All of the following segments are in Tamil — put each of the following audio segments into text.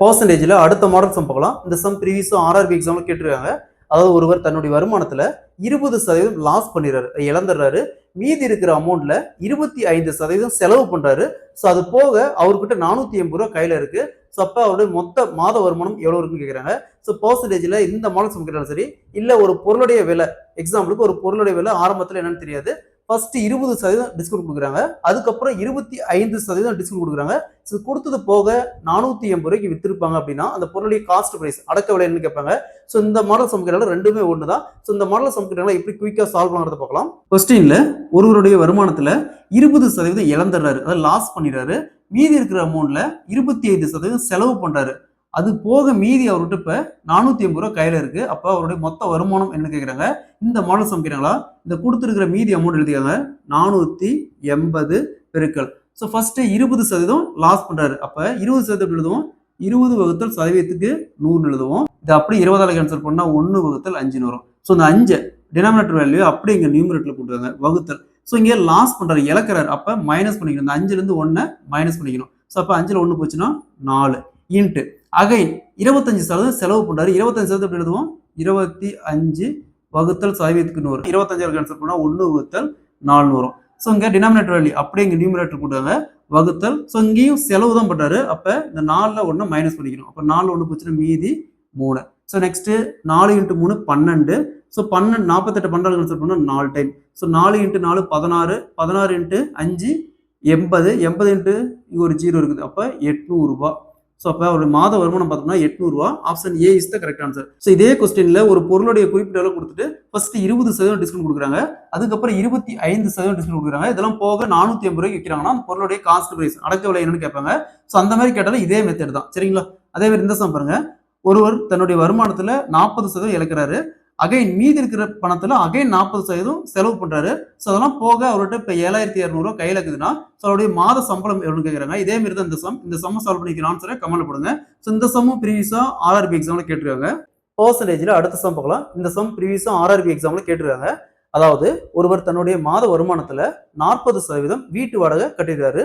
பர்சன்டேஜ்ல அடுத்த மாடல் சம் பார்க்கலாம். இந்த சம் ப்ரீவியஸா ஆர்ஆர்பி எக்ஸாம்ல கேட்டிருக்காங்க. அதாவது ஒருவர் தன்னுடைய வருமானத்துல 20% லாஸ் பண்ணிடுறாரு, இழந்துடுறாரு. மீதி இருக்கிற அமௌண்ட்ல 25% செலவு பண்றாரு. ஸோ அது போக அவர்கிட்ட 480 ரூபா கையில இருக்கு. ஸோ அப்ப அவருடைய மொத்த மாத வருமானம் எவ்வளவு இருக்குன்னு கேட்கறாங்க. ஸோ பர்சன்டேஜ்ல இந்த மாடல் சம் கேட்டாலும் சரி, இல்ல ஒரு பொருளுடைய விலை, எக்ஸாம்பிளுக்கு ஒரு பொருளுடைய விலை ஆரம்பத்துல என்னன்னு தெரியாது. ஃபர்ஸ்ட் 20% டிஸ்கவுண்ட் கொடுக்குறாங்க, அதுக்கப்புறம் 25% டிஸ்கவுண்ட் கொடுக்குறாங்க. ஸோ கொடுத்தது போக 480 ரூபாய்க்கு வித்திருப்பாங்க அப்படின்னா அந்த பொருளுடைய காஸ்ட் பிரைஸ், அடக்க விலை என்ன கேட்பாங்க. ஸோ இந்த மாடல் சம்ஸ்கிருதம் ரெண்டுமே ஒன்று தான். ஸோ இந்த மாடல் சம்ஸ்கிருதம் எப்படி குயிக்கா சால்வ் பண்ணுறத பார்க்கலாம். கொஸ்டின்ல ஒருவருடைய வருமானத்துல 20% இழந்துடுறாரு, அதாவது லாஸ் பண்ணிடுறாரு. மீதி இருக்கிற அமௌண்ட்ல 25% செலவு பண்றாரு. அது போக மீதி அவர்கிட்ட இப்ப 480 ரூபாய் கையில இருக்கு. அப்ப அவருடைய மொத்த வருமானம் என்ன கேட்கறாங்க. இந்த மாடல் சம்ஸ்கிருதங்களா இந்த கொடுத்துருக்கிற மீதி அமௌண்ட் எழுதிக்காங்க. 480 பெருக்கல். ஸோ ஃபர்ஸ்ட் 20% லாஸ் பண்றாரு. அப்ப 20% எழுதுவோம். 20 வகுத்தல் சதவீதத்துக்கு 100 எழுதுவோம். இது அப்படியே 20ஆல கேன்சல் பண்ணா 1 வகுத்தல் 5 வரும். ஸோ இந்த 5 டினாமினேட்டர் வேல்யூ அப்படியே இங்க நியூமரேட்டர்ல போட்டுருக்காங்க, வகுத்தல். ஸோ இங்கே லாஸ் பண்றாரு, இழக்கிறாரு. அப்ப மைனஸ் பண்ணிக்கணும். இந்த 5ல இருந்து 1 மைனஸ் பண்ணிக்கணும். ஸோ அப்ப 5ல 1 போச்சுன்னா 4 இன்ட்டு அகைன் 25% செலவு பண்றாரு. 25% எப்படி எழுதுவோம். 25 வகுத்தல் சதவீதத்துக்கு 100. 25 கேன்சல் பண்ணா 1 வகுத்தல் 4 வரும். ஸோ இங்க டினாமினேட்டர் வேல்யூ அப்படியே இங்க நியூமரேட்டர் போட்டாங்க, வகுத்தல். ஸோ இங்கேயும் செலவு தான் பண்றாரு. அப்ப இந்த 4ல 1 மைனஸ் பண்ணிக்கணும். அப்ப 4ல 1 போச்சுன்னா மீதி 3. So next 4 into 3 12. So 12 48 12 cancel பண்ணா 4 time. So 4 into 4 16, 16 into 5 80, 80 into இங்க ஒரு 0 இருக்குது. அப்ப 800 ரூபாய். ஸோ அப்போ ஒரு மாத வருமானம் பார்த்தோம்னா 800 ரூபா. Option A is the correct answer. So இதே கொஸ்டின்ல ஒரு பொருளுடைய குறிப்பிட்ட அளவு கொடுத்துட்டு ஃபர்ஸ்ட் 20% டிஸ்கவுண்ட் கொடுக்குறாங்க, அதுக்கப்புறம் 25% டிஸ்கவுண்ட் கொடுக்குறாங்க. இதெல்லாம் போக 480 ரூபாய்க்கு விற்கிறாங்கன்னா அந்த பொருளுடைய காஸ்ட் பிரைஸ், அடக்க விலை என்னன்னு கேட்பாங்க. ஸோ அந்த மாதிரி கேட்டாலும் இதே மெத்தட் தான், சரிங்களா. அதே மாதிரி இந்த சம் பாருங்க. ஒருவர் தன்னுடைய வருமானத்துல 40% இழக்கிறாரு. அகைன் மீதி இருக்கிற பணத்துல அகைன் 40% செலவு பண்றாரு. ஸோ அதெல்லாம் போக அவர்கிட்ட இப்ப 7200 ரூபாய் கையில இருக்குதுன்னா ஸோ அவருடைய மாத சம்பளம் எவ்வளவு கேட்கறாங்க. இதே மாதிரி தான் இந்த சம் சால்வ் பண்ணிக்கிற ஆன்சரை கமெண்ட்ல போடுங்க. ஸோ இந்த சம்மும் ப்ரீவியஸா ஆர்ஆர்பி எக்ஸாம்ல கேட்டிருக்காங்க. பர்சன்டேஜ்ல அடுத்த சம் பார்க்கலாம். இந்த சம் ப்ரீவியஸா ஆர்ஆர்பி எக்ஸாம்ல கேட்டிருக்காங்க. அதாவது ஒருவர் தன்னுடைய மாத வருமானத்துல 40% வீட்டு வாடகை கட்டிடுறாரு.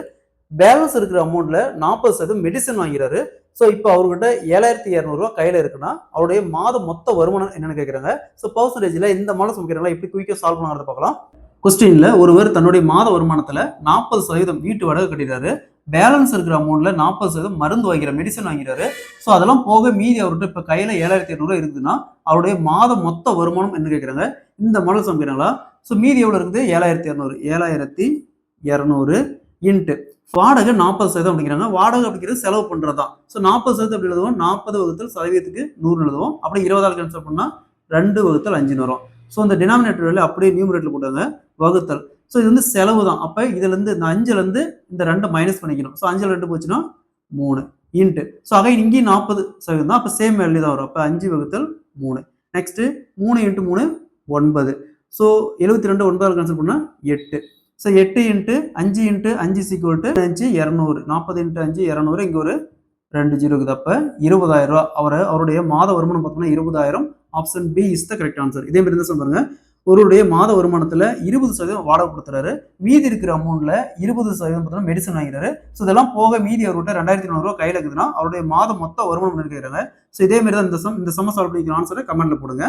பேலன்ஸ் இருக்கிற அமௌண்ட்ல 40% மெடிசன் வாங்கிறாரு. ஸோ இப்போ அவர்கிட்ட 7200 ரூபாய் கையில இருக்குன்னா அவருடைய மாத மொத்த வருமானம் என்னன்னு கேட்கறாங்க. ஸோ பர்சன்டேஜ்ல இந்த மாடல் சமைக்கிறாங்களா எப்படி குயிக்கா சால்வ் பண்ணுறத பார்க்கலாம். கொஸ்டின்ல ஒருவர் தன்னுடைய மாத வருமானத்துல 40% வீட்டு வாடகை கட்டிடுறாரு. பேலன்ஸ் இருக்கிற அமௌண்ட்ல 40% மருந்து வாங்கிறார், மெடிசன் வாங்கிறாரு. ஸோ அதெல்லாம் போக மீதி அவர்கிட்ட இப்ப கையில 7200 ரூபாய் இருக்குதுன்னா அவருடைய மாத மொத்த வருமானம் என்ன கேட்கறாங்க. இந்த மாடல் சமைக்கிறாங்களா. ஸோ மீதி எவ்வளவு இருக்குது. 7200 இன்ட்டு வாடகை 40% அப்படிங்கிறாங்க. வாடகை அப்படிங்கிறது செலவு பண்றதுதான். ஸோ 40% எப்படி எழுதுவோம். 40 வகுத்தல் சதவீதத்துக்கு 100 எழுதுவோம். அப்படியே 20ஆல் கேன்சல் பண்ணா 2 வகுத்தல் 5 வரும். ஸோ இந்த டினாமினேட்டர் வேல்யூ அப்படியே நியூமரேட்டர்ல போட்டாங்க, வகுத்தல். ஸோ இது வந்து செலவு தான். அப்ப இதுல இருந்து இந்த 5ல இருந்து இந்த 2 மைனஸ் பண்ணிக்கணும். ஸோ 5ல 2 போச்சுன்னா 3 இன்ட்டு. ஸோ அகைன் இங்கேயும் 40% தான். அப்ப சேம் வேல்யூ தான் வரும். அப்ப 5 வகுத்தல் 3. Next 3 into 3 9. ஸோ 72 9ஆல் கேன்சல் பண்ணா 8. So 8 into 5 into 5 equal to 5 200. 40 into 5 200. இங்க ஒரு 2 0 இருக்குது. அப்ப 20000 ரூபாய் அவருடைய மாத வருமானம் பார்த்தோம்னா 20000. Option B is the correct answer. இதே மாதிரி தான் பாருங்க. ஒருவருடைய மாத வருமானத்துல 20% வாடகை கொடுத்துறாரு. மீதி இருக்கிற அமௌண்ட்ல 20% பார்த்தோம்னா மெடிசன் வாங்கிறாரு. ஸோ இதெல்லாம் போக மீதி அவர்கிட்ட 2400 ரூபாய் கையில இருக்குதுன்னா அவருடைய மாத மொத்த வருமானம் இருக்கிறாங்க. ஸோ இதே மாதிரி தான் இந்த சம் சால்வ் பண்ணிக்கிற ஆன்சரை கமெண்ட்ல போடுங்க.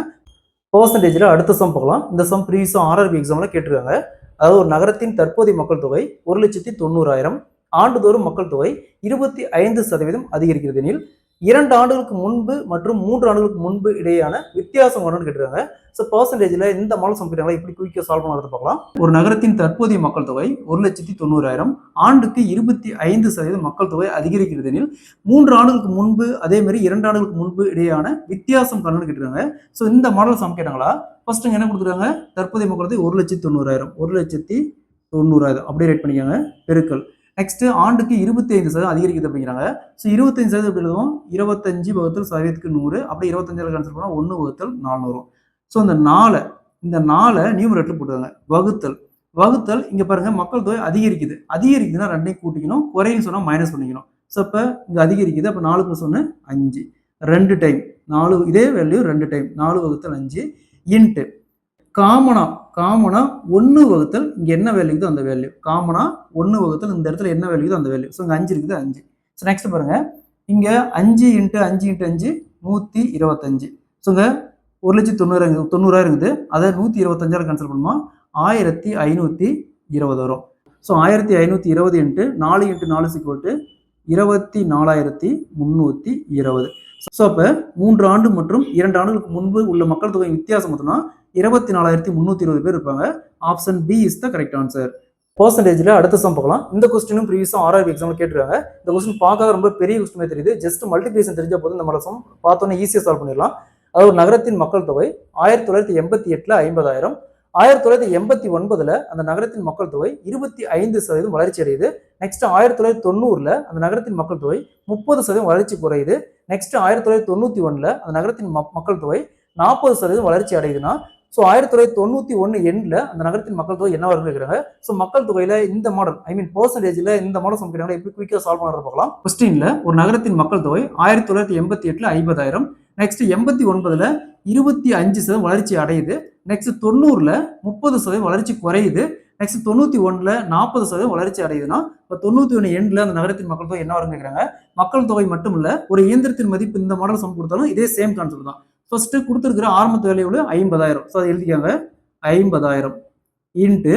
பர்சன்டேஜ்ல அடுத்த சம் பார்க்கலாம். இந்த சம் ப்ரீவியஸா ஆர்ஆர்பி எக்ஸாம்ல கேட்டிருக்காங்க. அதாவது ஒரு நகரத்தின் தற்போதைய மக்கள் தொகை 1,90,000. ஆண்டுதோறும் மக்கள் தொகை 25% அதிகரிக்கிறது எனில் 2 ஆண்டுகளுக்கு முன்பு மற்றும் 3 ஆண்டுகளுக்கு முன்பு இடையான வித்தியாசம் வரும்னு கேட்டிருக்காங்க. ஸோ பர்சன்டேஜ்ல இந்த மாடல் சம்ஸ்கிருதங்களை எப்படி குயிக்கா சால்வ் பண்ணுறது பார்க்கலாம். ஒரு நகரத்தின் தற்போதைய மக்கள் தொகை 1,90,000. ஆண்டுக்கு 25% மக்கள் தொகை அதிகரிக்கிறது எனில் 3 ஆண்டுகளுக்கு முன்பு அதே மாதிரி 2 ஆண்டுகளுக்கு முன்பு இடையான வித்தியாசம் காரணம்னு கேட்டிருக்காங்க. ஸோ இந்த மாடல் சம் கேட்டாங்களா. ஃபர்ஸ்ட் என்ன கொடுத்துருக்காங்க. தற்போதைய மக்கள் தொகை 1,90,000. 1,90,000 அப்படியே ரேட் பண்ணிக்காங்க, பெருக்கல். நெக்ஸ்ட் ஆண்டுக்கு 25% அதிகரிக்குது அப்படிங்கிறாங்க. ஸோ 25% எப்படி எழுதுவோம். 25 வகுத்தல் சதவீதத்துக்கு 100. அப்படி 25 கேன்சல் பண்ணா 1 வகுத்தல் 4 வரும். ஸோ இந்த 4 நியூமரேட்டர் போட்டுவாங்க, வகுத்தல். வகுத்தல் இங்க பாருங்க மக்கள் தொகை அதிகரிக்குதுன்னா 2ஐயும் கூட்டிக்கணும், குறையும் சொன்னா மைனஸ் பண்ணிக்கணும். ஸோ அப்ப இங்க அதிகரிக்குது. அப்ப 4 + 1 5. 2 டைம் 4 இதே வேல்யூ 2 டைம் 4 வகுத்தல் 5 இன்ட்டு காமனா 1 வகுத்தல் இங்க என்ன வேல்யூ இருக்குதோ அந்த வேல்யூ. காமனா 1 வகுத்தல் இந்த இடத்துல என்ன வேல்யூ இருக்குதோ அந்த வேல்யூ. ஸோ இங்க 5 இருக்குது, 5. ஸோ நெக்ஸ்ட் பாருங்க. இங்கே 5 × 5 × 5 125. ஸோங்க 1,90,000 இருக்குது. அதை 125ஆல் கேன்சல் பண்ணுமா 1520 வரும். ஸோ 1520 × 4 × 4 24,320. ஸோ அப்போ 3 ஆண்டு மற்றும் 2 ஆண்டுகளுக்கு முன்பு உள்ள மக்கள் தொகை வித்தியாசம் பார்த்தோம்னா 24,320 பேர் இருப்பாங்க. Option B is the correct answer. பர்சன்டேஜில் அடுத்த சம் பார்க்கலாம். இந்த கொஸ்டினும் ப்ரீவியஸாக ஆர்ஆர்பி எக்ஸாமில் கேட்டிருக்காங்க. இந்த கொஸ்டின் பார்க்காத ரொம்ப பெரிய கொஸ்டின் தெரியுது. ஜஸ்ட் மல்டிபிகேஷன் தெரிஞ்ச போது இந்த மாதிரி சம் பார்த்தோன்னே ஈஸியாக சால்வ் பண்ணிடலாம். அதாவது ஒரு நகரத்தின் மக்கள் தொகை 1988 50,000, 1989 அந்த நகரத்தின் மக்கள் தொகை 25% வளர்ச்சி அடையுது. நெக்ஸ்ட் 1990 அந்த நகரத்தின் மக்கள் தொகை 30% வளர்ச்சி குறையுது. நெக்ஸ்ட் 1991 அந்த நகரத்தின் மக்கள் தொகை 40% வளர்ச்சி அடையுதுன்னா ஸோ 1991 எண்ணில் அந்த நகரத்தின் மக்கள் தொகை என்ன வரும்னு இருக்கிறாங்க. ஸோ மக்கள் தொகையில் இந்த மாடல் பர்சன்டேஜில் இந்த மாடல் சமைக்கிறாங்க எப்படி குயிக்காக சால்வ் பண்ணுறது பார்க்கலாம். கொஸ்டின்ல ஒரு நகரத்தின் மக்கள் தொகை 1988 50,000, நெக்ஸ்ட் 89 25% வளர்ச்சி அடையுது. நெக்ஸ்ட் 90 30% வளர்ச்சி குறையுது. நெக்ஸ்ட் 91 40% வளர்ச்சி அடையுதுன்னா இப்போ 91 எண்ணில் அந்த நகரத்தின் மக்கள் தொகை என்ன வரும்னு கேட்குறாங்க. மக்கள் தொகை மட்டும் இல்லை, ஒரு இயந்திரத்தின் மதிப்பு இந்த மாடல் சம் கொடுத்தாலும் இதே சேம் கான்செப்ட் தான். ஃபர்ஸ்ட் கொடுத்துருக்கிற ஆரம்பத்து வேலை எவ்வளோ 50,000. ஸோ அதை எழுதிக்காங்க 50,000 இன்ட்டு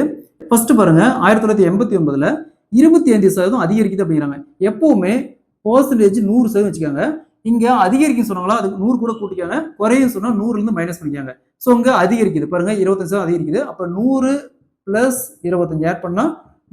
ஃபர்ஸ்ட் பாருங்க 1989 25% அதிகரிக்குது அப்படிங்கிறாங்க. எப்பவுமே பர்சன்டேஜ் 100% வச்சுக்காங்க. இங்க அதிகரிக்கும் சொன்னாங்களா அதுக்கு 100 கூட கூட்டிக்காங்க, குறையும் சொன்னா 100ல மைனஸ் பண்ணிக்காங்க. ஸோ இங்க அதிகரிக்குது பாருங்க 25% அதிகரிக்குது. அப்ப 100 + 25 ஆட் பண்ணா